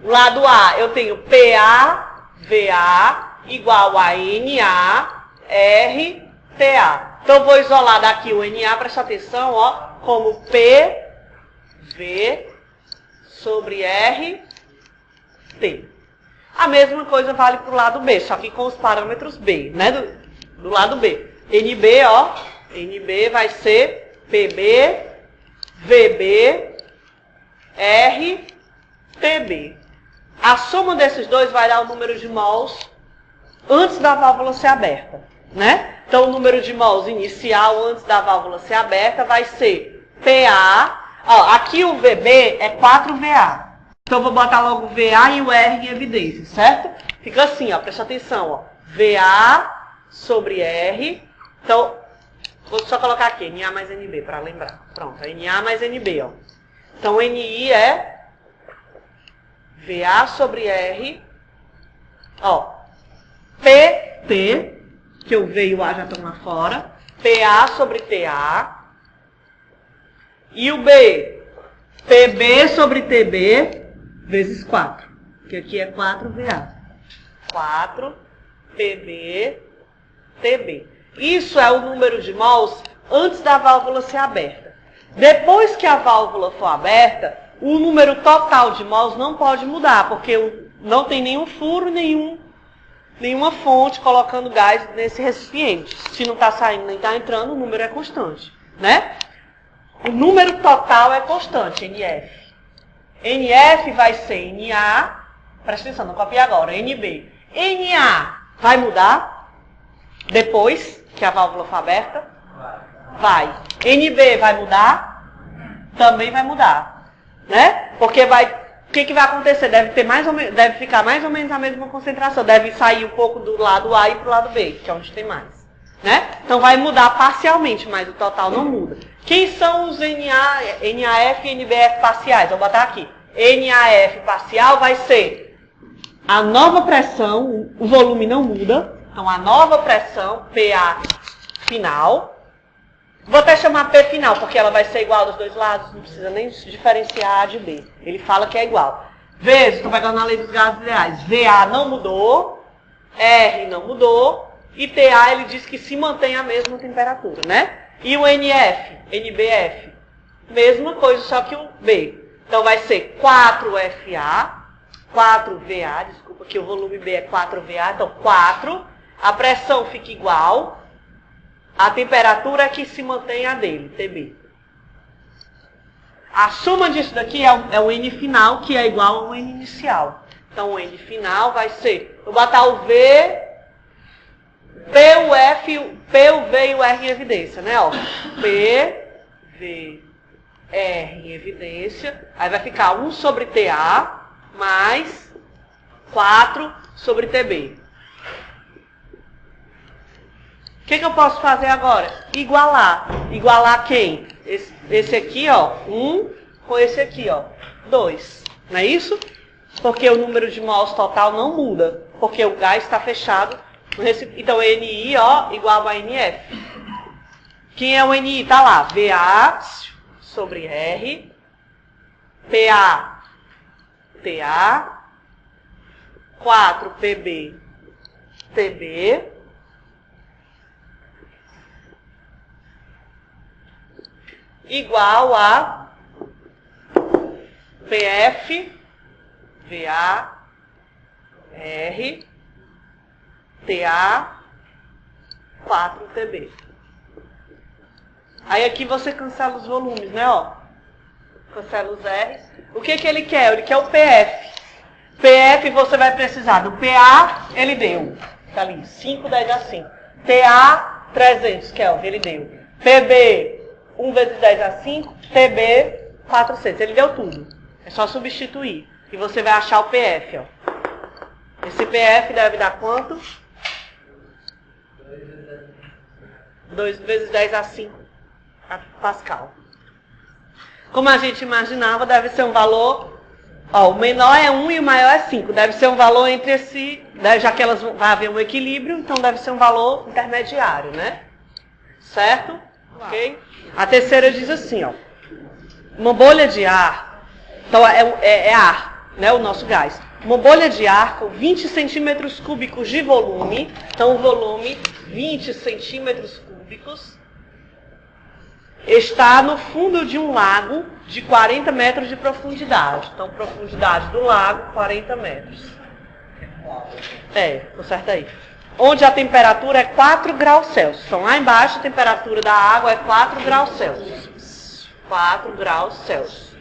O lado A, eu tenho PaVa igual a Na RTA. Então, eu vou isolar daqui o Na, presta atenção, ó, como PV sobre RT. A mesma coisa vale para o lado B, só que com os parâmetros B, né? Do lado B. NB, ó, NB vai ser PB, VB, RTB. A soma desses dois vai dar o número de mols antes da válvula ser aberta, né? Então, o número de mols inicial antes da válvula ser aberta vai ser PA. Ó, aqui o VB é 4VA. Então, eu vou botar logo o VA e o R em evidência, certo? Fica assim, ó, presta atenção, ó. VA sobre R. Então, vou só colocar aqui, NA mais NB, para lembrar. Pronto, NA mais NB, ó. Então, NI é VA sobre R, ó. PT, que o V e o A já estão lá fora. PA sobre TA. E o B, PB sobre TB vezes 4, que aqui é 4VA. 4 PB TB. Isso é o número de mols antes da válvula ser aberta. Depois que a válvula for aberta, o número total de mols não pode mudar, porque não tem nenhum furo, nenhuma fonte colocando gás nesse recipiente. Se não está saindo nem está entrando, o número é constante, né? O número total é constante, NF. NF vai ser Na, presta atenção, não copia agora, NB. Na vai mudar depois que a válvula for aberta? Vai. NB vai mudar? Também vai mudar, né? Porque o que vai acontecer? Deve ficar mais ou menos a mesma concentração, deve sair um pouco do lado A e para o lado B, que é onde tem mais, né? Então vai mudar parcialmente, mas o total não muda. Quem são os NAF e NBF parciais? Vou botar aqui. NAF parcial vai ser a nova pressão, o volume não muda. Então, a nova pressão, PA final. Vou até chamar P final, porque ela vai ser igual dos dois lados. Não precisa nem diferenciar A de B. Ele fala que é igual. Vezes, estou pegando na lei dos gases ideais. VA não mudou. R não mudou. E TA, ele diz que se mantém a mesma temperatura, né? E o NF, NBF, mesma coisa, só que o B. Então, vai ser 4FA, 4VA, desculpa, que o volume B é 4VA, então 4. A pressão fica igual, a temperatura é que se mantém a dele, TB. A soma disso daqui é o N final, que é igual ao N inicial. Então, o N final vai ser... Vou botar o V, P, o F, P, o V e o R em evidência, né? Ó, P, V, R em evidência. Aí vai ficar 1 sobre TA mais 4 sobre TB. O que eu posso fazer agora? Igualar. Igualar quem? Esse aqui, ó, 1 com esse aqui, ó, 2. Não é isso? Porque o número de mols total não muda, porque o gás está fechado no recipiente. Então, NI, ó, igual a NF. Quem é o NI? Tá lá, VA sobre R, PA, TA, 4 PB, TB, igual a PF, VA, R, TA, 4 TB. Aí aqui você cancela os volumes, né? Ó, cancela os R's. O que ele quer? Ele quer o PF. PF você vai precisar do PA, ele deu. Tá ali, 5, 10 a 5. TA, 300 Kelvin, ele deu. PB, 1 vezes 10 a 5. TB, 400. Ele deu tudo. É só substituir. E você vai achar o PF, ó. Esse PF deve dar quanto? 2 vezes 10 a 5 Pascal. Como a gente imaginava, deve ser um valor... Ó, o menor é 1 e o maior é 5. Deve ser um valor entre esse... Já que elas vai haver um equilíbrio, então deve ser um valor intermediário, né? Certo? Ok? A terceira diz assim, ó. Uma bolha de ar... Então, é ar, né? O nosso gás. Uma bolha de ar com 20 centímetros cúbicos de volume. Então, o volume, 20 centímetros cúbicos, está no fundo de um lago de 40 metros de profundidade. Então, profundidade do lago, 40 metros. Conserta aí. Onde a temperatura é 4 graus Celsius. Então, lá embaixo, a temperatura da água é 4 graus Celsius. 4 graus Celsius.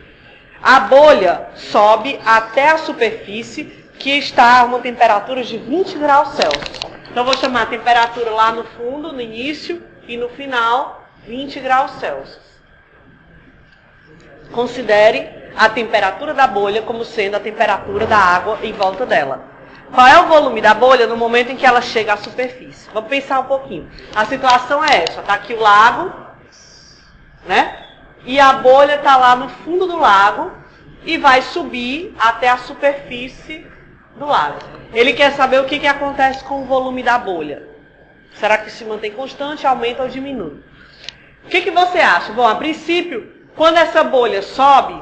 A bolha sobe até a superfície, que está a uma temperatura de 20 graus Celsius. Então, eu vou chamar a temperatura lá no fundo, no início, e no final, 20 graus Celsius. Considere a temperatura da bolha como sendo a temperatura da água em volta dela. Qual é o volume da bolha no momento em que ela chega à superfície? Vamos pensar um pouquinho. A situação é essa. Está aqui o lago, né? E a bolha está lá no fundo do lago e vai subir até a superfície do lago. Ele quer saber o que acontece com o volume da bolha. Será que se mantém constante, aumenta ou diminui? O que você acha? Bom, a princípio, quando essa bolha sobe,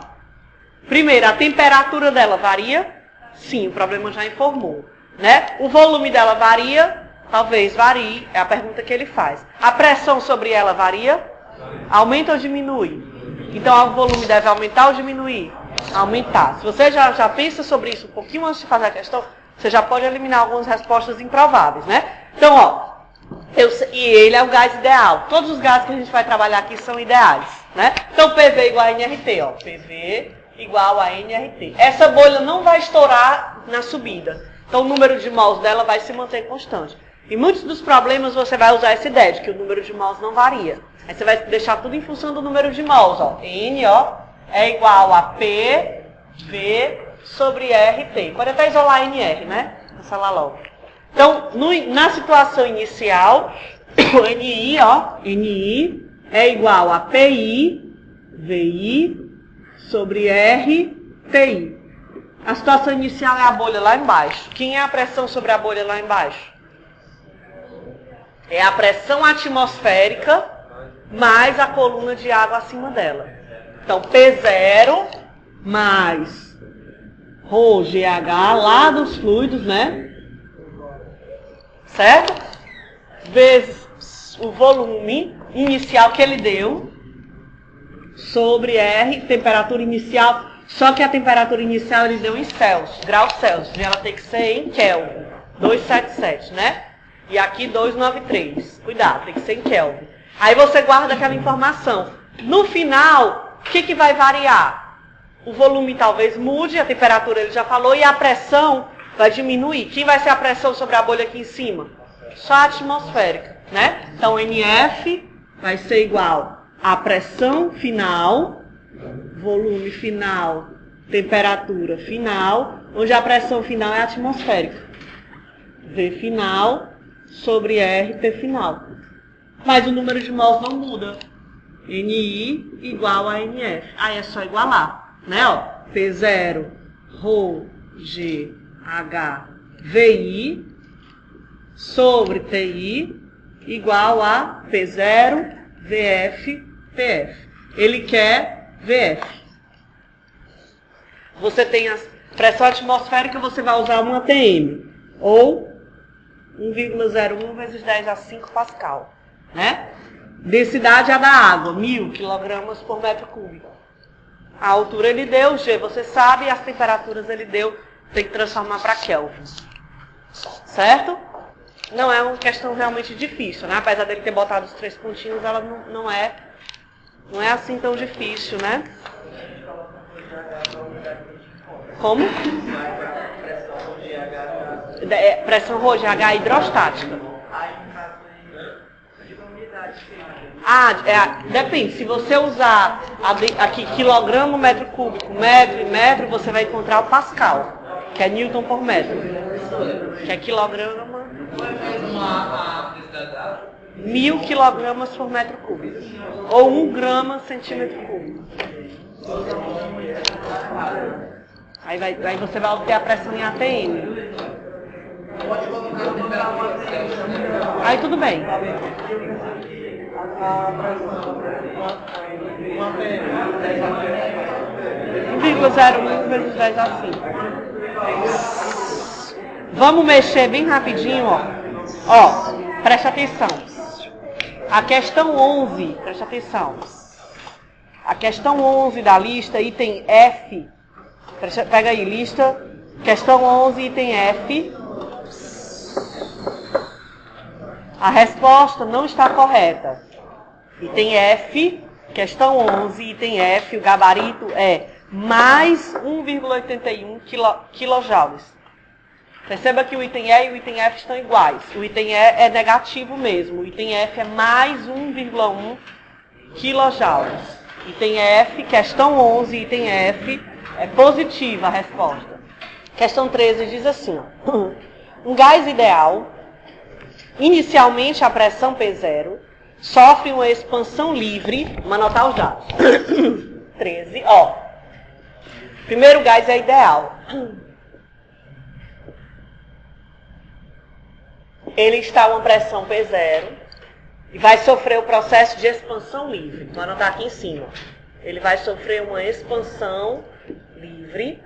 primeiro, a temperatura dela varia? Sim, o problema já informou, né? O volume dela varia? Talvez varie, é a pergunta que ele faz. A pressão sobre ela varia? Aumenta ou diminui? Então, o volume deve aumentar ou diminuir? Aumentar. Se você já pensa sobre isso um pouquinho antes de fazer a questão, você já pode eliminar algumas respostas improváveis, né? Então, ó, e ele é o gás ideal. Todos os gases que a gente vai trabalhar aqui são ideais, né? Então, PV igual a NRT, ó. PV igual a NRT. Essa bolha não vai estourar na subida. Então, o número de mols dela vai se manter constante. Em muitos dos problemas, você vai usar essa ideia de que o número de mols não varia. Aí você vai deixar tudo em função do número de mols, ó. N, ó, é igual a P, V sobre RT. Pode até isolar NR, né? Cancelar logo. Então, na situação inicial, o NI, ó, NI é igual a PI, VI sobre RTI. A situação inicial é a bolha lá embaixo. Quem é a pressão sobre a bolha lá embaixo? É a pressão atmosférica mais a coluna de água acima dela. Então, P0 mais ρGH lá dos fluidos, né? Certo? Vezes o volume inicial que ele deu sobre R, temperatura inicial. Só que a temperatura inicial ele deu em Celsius, graus Celsius. E ela tem que ser em Kelvin. 277, né? E aqui 293. Cuidado, tem que ser em Kelvin. Aí você guarda aquela informação. No final, o que vai variar? O volume talvez mude, a temperatura ele já falou, e a pressão vai diminuir. Quem vai ser a pressão sobre a bolha aqui em cima? Só a atmosférica, né? Então, NF vai ser igual a pressão final, volume final, temperatura final, onde a pressão final é atmosférica. V final sobre RT final. Mas o número de mols não muda. NI igual a NF. Aí é só igualar, né? Ó, P0, ρ, G, H, VI sobre TI igual a P0, VF, PF. Ele quer VF. Você tem a pressão atmosférica, você vai usar uma ATM. Ou 1,01 vezes 10 a 5 Pascal, né? Densidade é da água, 1000 kg por metro cúbico. A altura ele deu, G você sabe, e as temperaturas ele deu, tem que transformar para Kelvin. Certo? Não é uma questão realmente difícil, né? Apesar dele ter botado os 3 pontinhos, ela não é assim tão difícil, né? Como? Pressão ρ de H hidrostática. Depende. Se você usar aqui quilograma, metro cúbico, metro e metro, você vai encontrar o Pascal, que é Newton por metro. Que é quilograma. 1000 quilogramas por metro cúbico. Ou 1 grama centímetro cúbico. Aí você vai obter a pressão em ATM. Aí tudo bem. 1,01 vezes 10 a 5. Vamos mexer bem rapidinho, ó. Ó, preste atenção. A questão 11, preste atenção. A questão 11 da lista, item F. Pega aí, lista. Questão 11, item F. A resposta não está correta. Item F, questão 11, item F, o gabarito é mais 1,81 kJ. Perceba que o item E e o item F estão iguais. O item E é negativo mesmo. O item F é mais 1,1 kJ. Item F, questão 11, item F, é positiva a resposta. Questão 13 diz assim, ó. Um gás ideal, inicialmente a pressão P0, sofre uma expansão livre, vamos anotar os dados. 13, ó. Primeiro gás é ideal. Ele está a uma pressão P0 e vai sofrer o processo de expansão livre. Vou anotar aqui em cima. Ele vai sofrer uma expansão livre.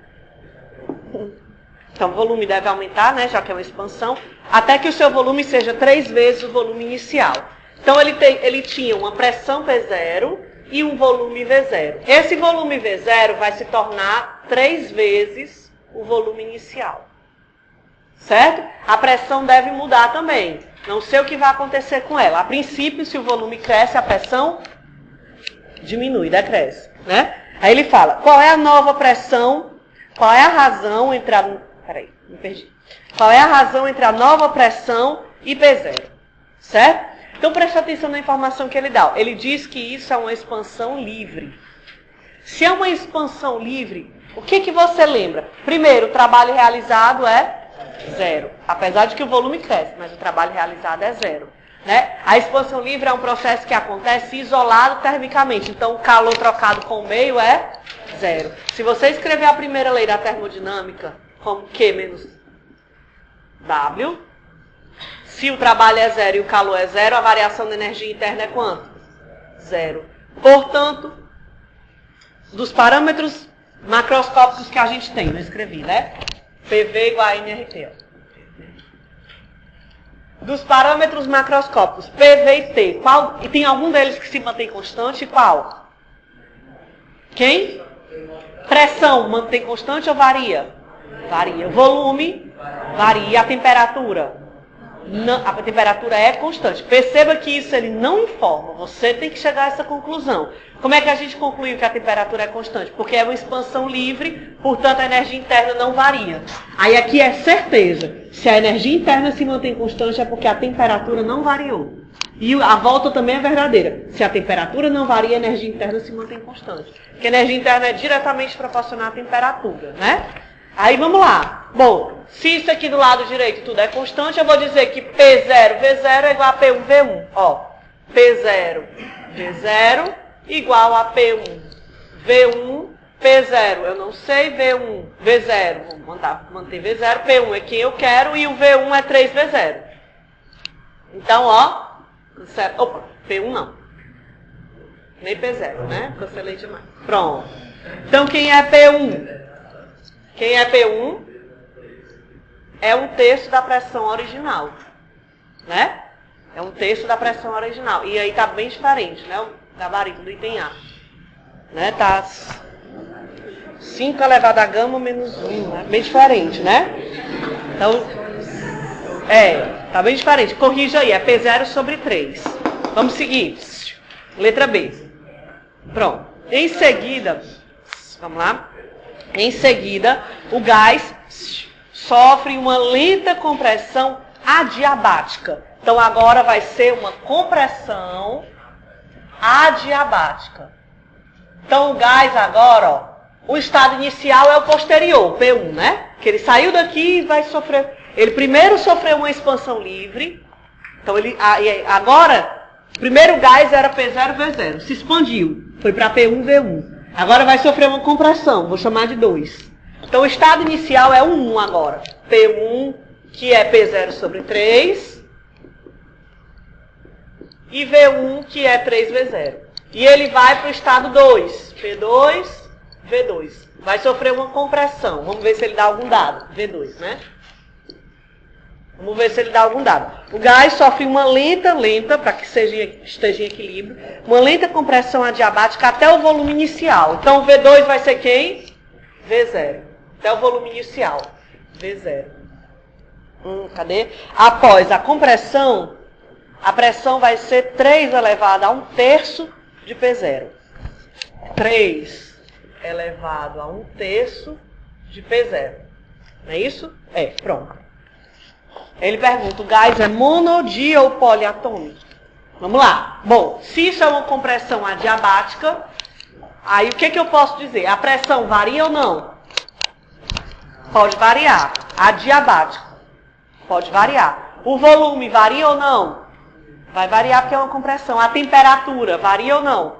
Então, o volume deve aumentar, né, já que é uma expansão, até que o seu volume seja 3 vezes o volume inicial. Então, ele tinha uma pressão P0 e um volume V0. Esse volume V0 vai se tornar 3 vezes o volume inicial. Certo? A pressão deve mudar também. Não sei o que vai acontecer com ela. A princípio, se o volume cresce, a pressão diminui, decresce, né? Aí ele fala, qual é a nova pressão, qual é a razão entre a... Peraí, me perdi. Qual é a razão entre a nova pressão e P0? Certo? Então, preste atenção na informação que ele dá. Ele diz que isso é uma expansão livre. Se é uma expansão livre, o que você lembra? Primeiro, o trabalho realizado é 0. Apesar de que o volume cresce, mas o trabalho realizado é 0. Né? A expansão livre é um processo que acontece isolado termicamente. Então, o calor trocado com o meio é 0. Se você escrever a primeira lei da termodinâmica como Q menos W, se o trabalho é 0 e o calor é 0, a variação da energia interna é quanto? 0. Portanto, dos parâmetros macroscópicos que a gente tem, eu escrevi, né? PV igual a nRT. Dos parâmetros macroscópicos, PV e T, e tem algum deles que se mantém constante? Qual? Quem? Pressão, mantém constante ou varia? Varia. Volume? Varia. A temperatura? a temperatura é constante. Perceba que isso ele não informa. Você tem que chegar a essa conclusão. Como é que a gente concluiu que a temperatura é constante? Porque é uma expansão livre, portanto a energia interna não varia. Aí aqui é certeza. Se a energia interna se mantém constante é porque a temperatura não variou. E a volta também é verdadeira. Se a temperatura não varia, a energia interna se mantém constante. Porque a energia interna é diretamente proporcional à temperatura, né? Aí vamos lá. Bom, se isso aqui do lado direito tudo é constante, eu vou dizer que P0, V0 é igual a P1, V1. Ó, P0, V0 igual a P1, V1, P0. Eu não sei, V1, V0. Vou manter V0, P1 é quem eu quero e o V1 é 3V0. Então, ó, opa, P1 não. Nem P0, né? Cancelei demais. Pronto. Então, quem é P1? Quem é P1 é 1/3 da pressão original, né? É 1/3 da pressão original. E aí tá bem diferente, né? O gabarito do item A. Né? Tá 5 elevado a gama menos 1, né? Bem diferente, né? Então, tá bem diferente. Corrija aí, é P0 sobre 3. Vamos seguir. Letra B. Pronto. Em seguida, vamos lá. Em seguida, o gás sofre uma lenta compressão adiabática. Então, agora vai ser uma compressão adiabática. Então, o gás agora, ó, o estado inicial é o posterior, P1, né? Que ele saiu daqui e vai sofrer... Ele primeiro sofreu uma expansão livre. Então, agora, o primeiro gás era P0, V0. Se expandiu. Foi para P1, V1. Agora vai sofrer uma compressão, vou chamar de 2. Então o estado inicial é o 1 agora. P1, que é P0 sobre 3. E V1, que é 3V0. E ele vai para o estado 2. P2, V2. Vai sofrer uma compressão. Vamos ver se ele dá algum dado. V2, né? Vamos ver se ele dá algum dado. O gás sofre uma lenta, para que esteja em equilíbrio, uma lenta compressão adiabática até o volume inicial. Então, o V2 vai ser quem? V0. Até o volume inicial. V0. Cadê? Após a compressão, a pressão vai ser 3 elevado a 1/3 de P0. 3 elevado a 1/3 de P0. Não é isso? Pronto. Ele pergunta, o gás é mono, di ou poliatômico? Vamos lá. Bom, se isso é uma compressão adiabática, aí o que eu posso dizer? A pressão varia ou não? Pode variar. Adiabático. Pode variar. O volume varia ou não? Vai variar porque é uma compressão. A temperatura varia ou não?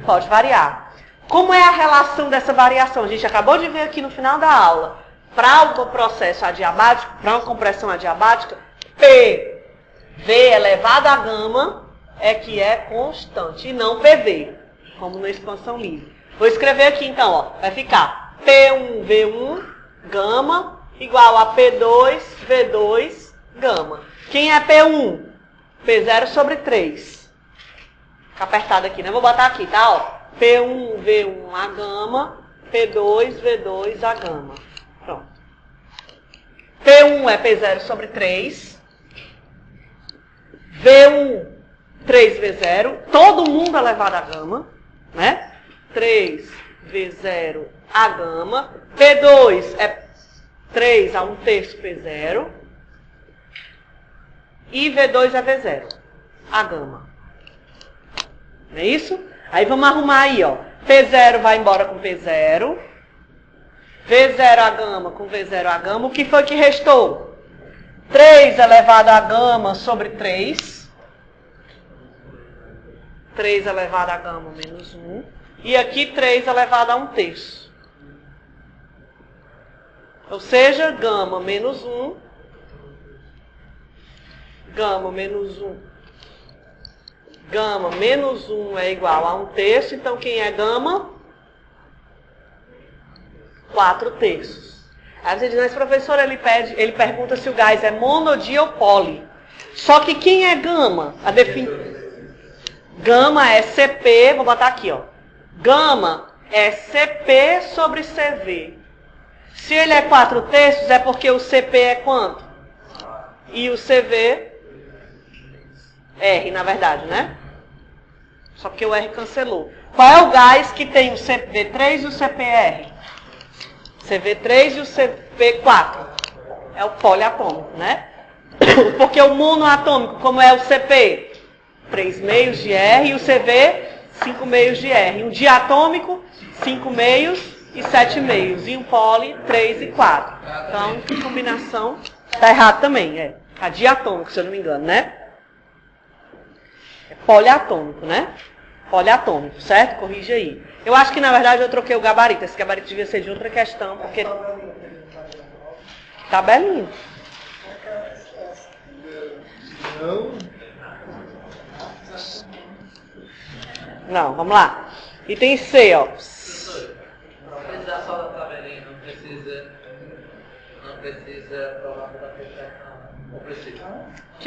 Pode variar. Como é a relação dessa variação? A gente acabou de ver aqui no final da aula. Para o processo adiabático, para uma compressão adiabática, PV elevado a gama é que é constante, e não PV, como na expansão livre. Vou escrever aqui então, ó, vai ficar P1V1 gama igual a P2 V2 gama. Quem é P1? P0 sobre 3. Fica apertado aqui, né? Vou botar aqui, tá? Ó, P1V1 a gama, P2 V2 a gama. Pronto. P1 é P0 sobre 3. V1, 3V0. Todo mundo elevado a gama, né? 3V0 a gama. P2 é 3 a 1/3 P0. E V2 é V0 a gama. Não é isso? Aí vamos arrumar aí, ó. P0 vai embora com P0. V0 a gama com V0 a gama. O que foi que restou? 3 elevado a gama sobre 3. 3 elevado a gama menos 1. E aqui 3 elevado a 1/3. Ou seja, gama menos 1. Gama menos 1. Gama menos 1 é igual a 1/3. Então, quem é gama? 4/3. Aí você diz, mas professor, ele pergunta se o gás é mono, di ou poli. Só que quem é gama? Gama é CP, vou botar aqui, ó. Gama é CP sobre CV. Se ele é 4/3, é porque o CP é quanto? E o CV R, na verdade, né? Só porque o R cancelou. Qual é o gás que tem o CV3 e o CPR? CV3 e o CP4. É o poliatômico, né? Porque o monoatômico, como é o CP? 3 meios de R e o CV, 5 meios de R. Um diatômico, 5 meios e 7 meios. E um poli, 3 e 4. Então, que combinação? Tá errado também, é. A diatômico, se eu não me engano, né? É poliatômico, né? Poliatômico, certo? Corrige aí. Eu acho que, na verdade, eu troquei o gabarito. Esse gabarito devia ser de outra questão, porque... Tabelinha. Não, vamos lá. Item C, ó. Não precisa só da tabelinha, não precisa provar toda a questão. Não precisa.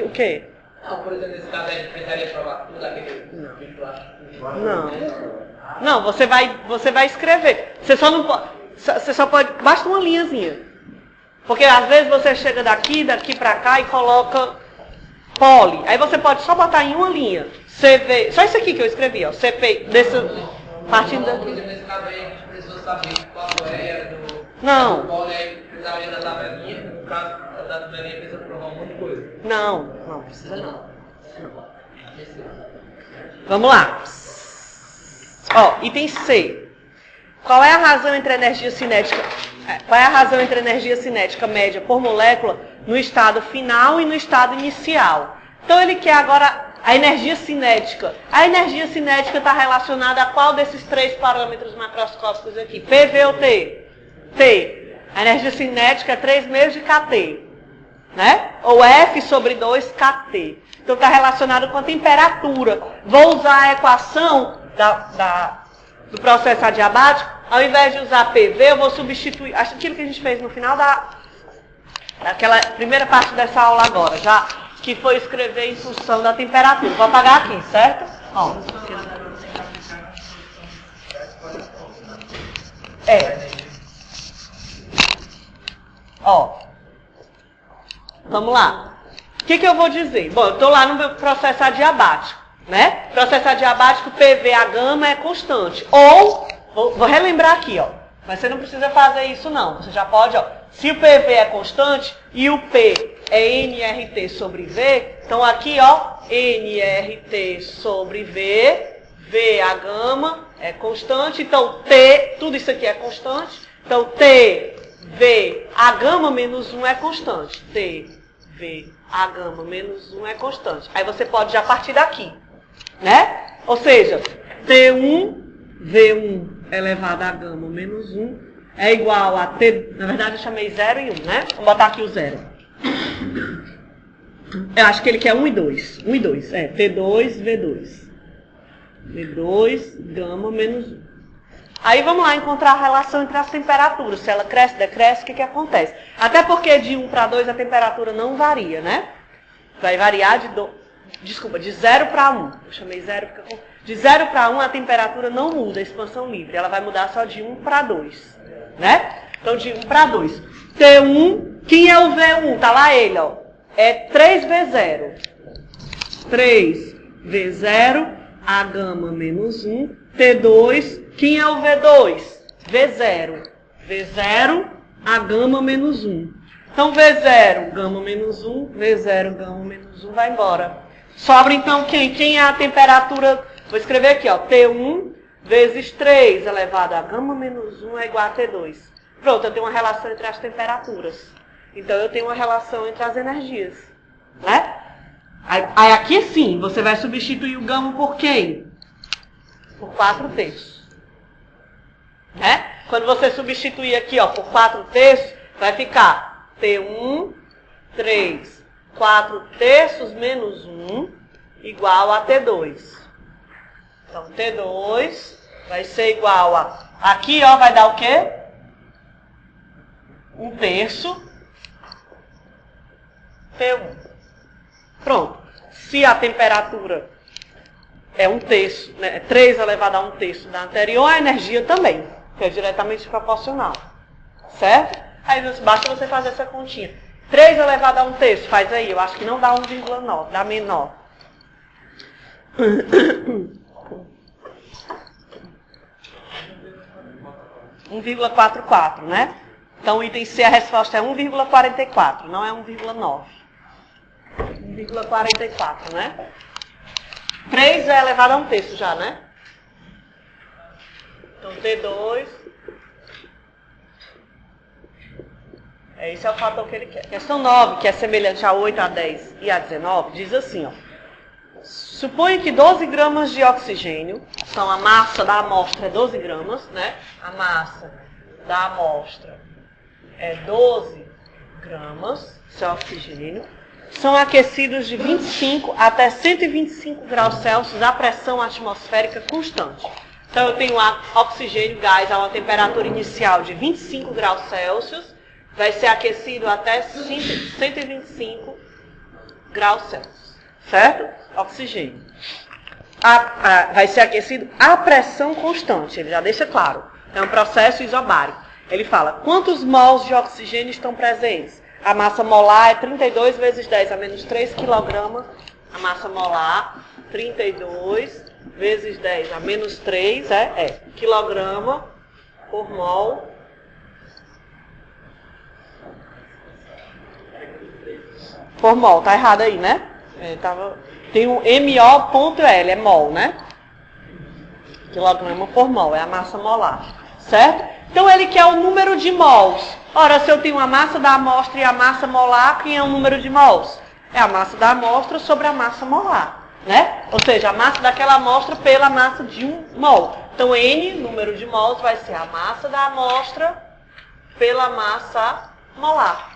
O quê? Não, por exemplo, nesse caso a gente precisaria provar tudo aquele... Não, você vai escrever. Você só pode... Basta uma linhazinha. Porque às vezes você chega daqui pra cá e coloca poli. Aí você pode só botar em uma linha. CV, só isso aqui que eu escrevi, ó. CP, partindo daqui. Nesse caso aí a gente precisou saber qual era do... Não. Do poli, aí precisaria da tabelinha. No caso da tabelinha precisa provar um monte de coisa. Não precisa não. Vamos lá. Ó, item C. Qual é a razão entre a energia cinética? Qual é a razão entre a energia cinética média por molécula no estado final e no estado inicial? Então ele quer agora a energia cinética. A energia cinética está relacionada a qual desses três parâmetros macroscópicos aqui? PV ou T? T. A energia cinética é 3 meios de kT. Né? Ou F sobre 2 kT. Então está relacionado com a temperatura. Vou usar a equação do processo adiabático. Ao invés de usar PV, eu vou substituir aquilo que a gente fez no final daquela primeira parte dessa aula agora, já que foi escrever em função da temperatura. Vou apagar aqui, certo? Ó. Ó. Vamos lá. O que eu vou dizer? Bom, eu estou lá no meu processo adiabático, né? Processo adiabático, PV, a gama é constante. Ou, vou relembrar aqui, ó. Mas você não precisa fazer isso não. Você já pode, ó. Se o PV é constante e o P é nRT sobre V, então aqui, ó, nRT sobre V, V, a gama, é constante. Então, T, tudo isso aqui é constante. Então, T, V, a gama menos 1 é constante. T, V, a gama menos 1 é constante. Aí você pode já partir daqui, né? Ou seja, T1, V1 elevado a gama menos 1 é igual a T... Na verdade, eu chamei 0 e 1, né? Vou botar aqui o 0. Eu acho que ele quer 1 e 2. 1 e 2, é. T2, V2. V2, gama menos 1. Aí vamos lá encontrar a relação entre as temperaturas. Se ela cresce, decresce, o que acontece? Até porque de 1 para 2 a temperatura não varia, né? Vai variar de 0 para 1. Eu chamei 0 porque... De 0 para 1 a temperatura não muda, a expansão livre. Ela vai mudar só de 1 para 2. Né? Então de 1 para 2. T1, quem é o V1? Tá lá ele, ó. É 3V0. 3V0, a gama menos 1. T2, quem é o V2? V0. V0, a gama menos 1. Então V0, gama menos 1. V0, gama menos 1, vai embora. Sobra então quem? Quem é a temperatura? Vou escrever aqui, ó. T1 vezes 3 elevado a gama menos 1 é igual a T2. Pronto, eu tenho uma relação entre as temperaturas. Então eu tenho uma relação entre as energias. Né? Aí aqui sim, você vai substituir o gama por quem? Por 4/3. Né? Quando você substituir aqui, ó, por 4/3, vai ficar T1, 3, 4/3 menos 1 igual a T2. Então, T2 vai ser igual a... Aqui, ó, vai dar o quê? 1/3 T1. Pronto. Se a temperatura é 1/3, né, 3 elevado a 1/3 da anterior, a energia também, que é diretamente proporcional. Certo? Aí basta você fazer essa continha. 3 elevado a 1/3, faz aí. Eu acho que não dá 1,9, dá menor. 1,44, né? Então, o item C, a resposta é 1,44, não é 1,9. 1,44, né? 3 é elevado a 1/3 já, né? Então, T2. Esse é o fator que ele quer. Questão 9, que é semelhante a 8, a 10 e a 19, diz assim, ó. Suponha que 12 gramas de oxigênio, então a massa da amostra é 12 gramas, né? A massa da amostra é 12 gramas, isso é oxigênio, são aquecidos de 25 até 125 graus Celsius a pressão atmosférica constante. Então eu tenho oxigênio, gás, a uma temperatura inicial de 25 graus Celsius, vai ser aquecido até 125 graus Celsius, certo? Oxigênio. Vai ser aquecido a pressão constante, ele já deixa claro. É um processo isobárico. Ele fala, quantos mols de oxigênio estão presentes? A massa molar é 32 vezes 10 a menos 3 kg. A massa molar, 32 vezes 10 a menos 3 quilograma por mol. Por mol, tá errado aí, né? Tem um MO.L, é mol, né? Quilograma por mol, é a massa molar, certo? Então ele quer o número de mols. Ora, se eu tenho a massa da amostra e a massa molar, quem é o número de mols? É a massa da amostra sobre a massa molar, né? Ou seja, a massa daquela amostra pela massa de um mol. Então N, número de mols, vai ser a massa da amostra pela massa molar.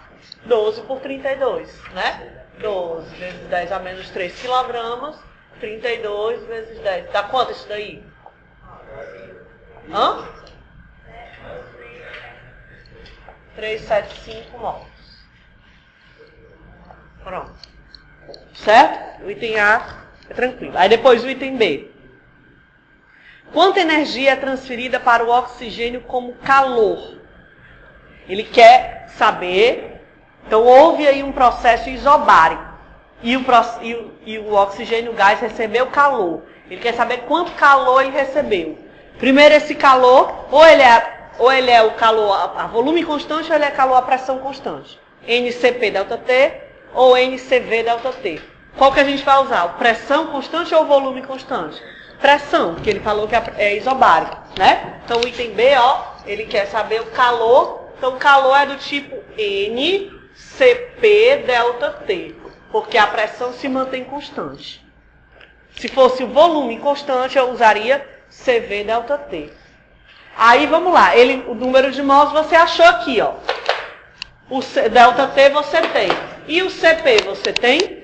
12 por 32, né? 12 vezes 10 a menos 3 kg, 32 vezes 10. Dá quanto isso daí? Hã? 375 mols. Pronto. Certo? O item A é tranquilo. Aí depois o item B. Quanta energia é transferida para o oxigênio como calor? Ele quer saber. Então houve aí um processo isobárico. E o oxigênio, o gás, recebeu calor. Ele quer saber quanto calor ele recebeu. Primeiro, esse calor, ou ele é o calor a volume constante, ou ele é calor a pressão constante. NCP delta T ou NCV delta T. Qual que a gente vai usar? Pressão constante ou volume constante? Pressão, porque ele falou que é isobárico, né? Então o item B, ó, ele quer saber o calor. Então o calor é do tipo NCP delta T, porque a pressão se mantém constante. Se fosse o volume constante, eu usaria CV delta T. Aí, vamos lá. O número de mols você achou aqui, ó. O delta T você tem. E o CP você tem?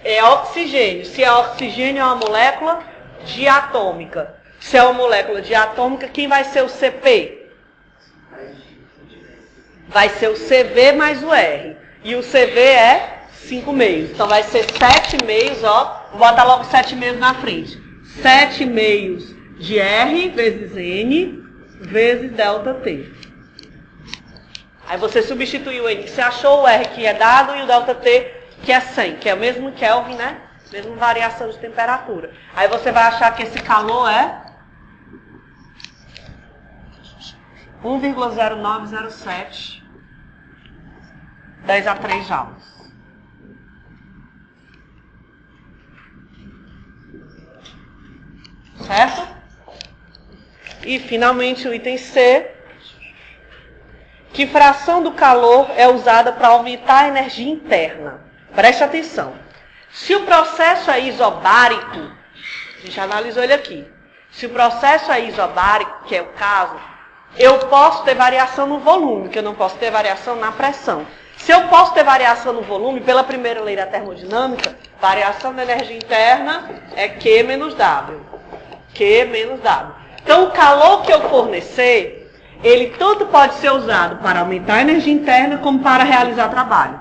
É oxigênio. Se é oxigênio, é uma molécula diatômica. Se é uma molécula diatômica, quem vai ser o CP? Vai ser o CV mais o R. E o CV é 5 meios. Então vai ser 7 meios, ó. Vou botar logo 7 meios na frente. 7 meios de R vezes N vezes delta T. Aí você substitui o N que você achou, o R que é dado e o delta T que é 100, que é o mesmo Kelvin, né? Mesma variação de temperatura. Aí você vai achar que esse calor é 1,0907 10 a 3 joules. Certo? E, finalmente, o item C. Que fração do calor é usada para aumentar a energia interna? Preste atenção. Se o processo é isobárico, a gente já analisou ele aqui. Se o processo é isobárico, que é o caso, eu posso ter variação no volume, que eu não posso ter variação na pressão. Se eu posso ter variação no volume, pela primeira lei da termodinâmica, variação da energia interna é Q menos W. Q menos W. Então, o calor que eu fornecer, ele tanto pode ser usado para aumentar a energia interna, como para realizar trabalho.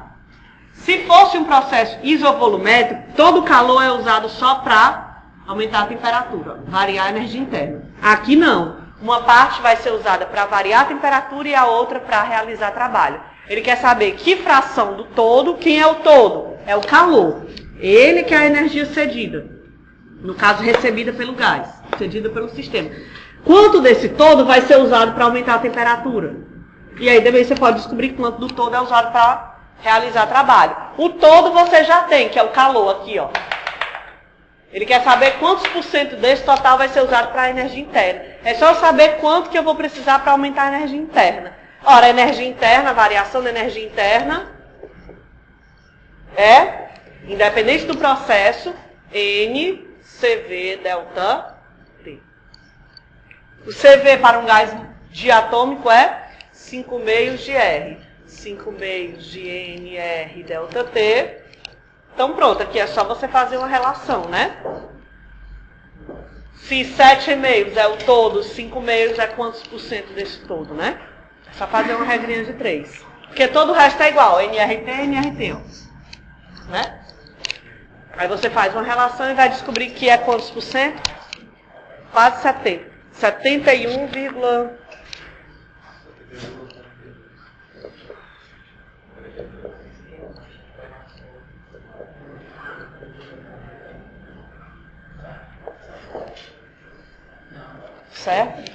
Se fosse um processo isovolumétrico, todo o calor é usado só para aumentar a temperatura, variar a energia interna. Aqui não. Uma parte vai ser usada para variar a temperatura e a outra para realizar trabalho. Ele quer saber que fração do todo, quem é o todo? É o calor. Ele que é a energia cedida. No caso, recebida pelo gás, cedida pelo sistema. Quanto desse todo vai ser usado para aumentar a temperatura? E aí também você pode descobrir quanto do todo é usado para realizar trabalho. O todo você já tem, que é o calor aqui, ó. Ele quer saber quantos por cento desse total vai ser usado para a energia interna. É só saber quanto que eu vou precisar para aumentar a energia interna. Ora, a energia interna, a variação da energia interna é, independente do processo, N CV delta T. O CV para um gás diatômico é 5 meios de R. 5 meios de NR delta T. Então pronto, aqui é só você fazer uma relação, né? Se 7 meios é o todo, 5 meios é quantos por cento desse todo, né? É só fazer uma regrinha de 3. Porque todo o resto é igual, NRT, NRT, ó. Né? Aí você faz uma relação e vai descobrir que é quantos por cento? Quase 70. 71, certo?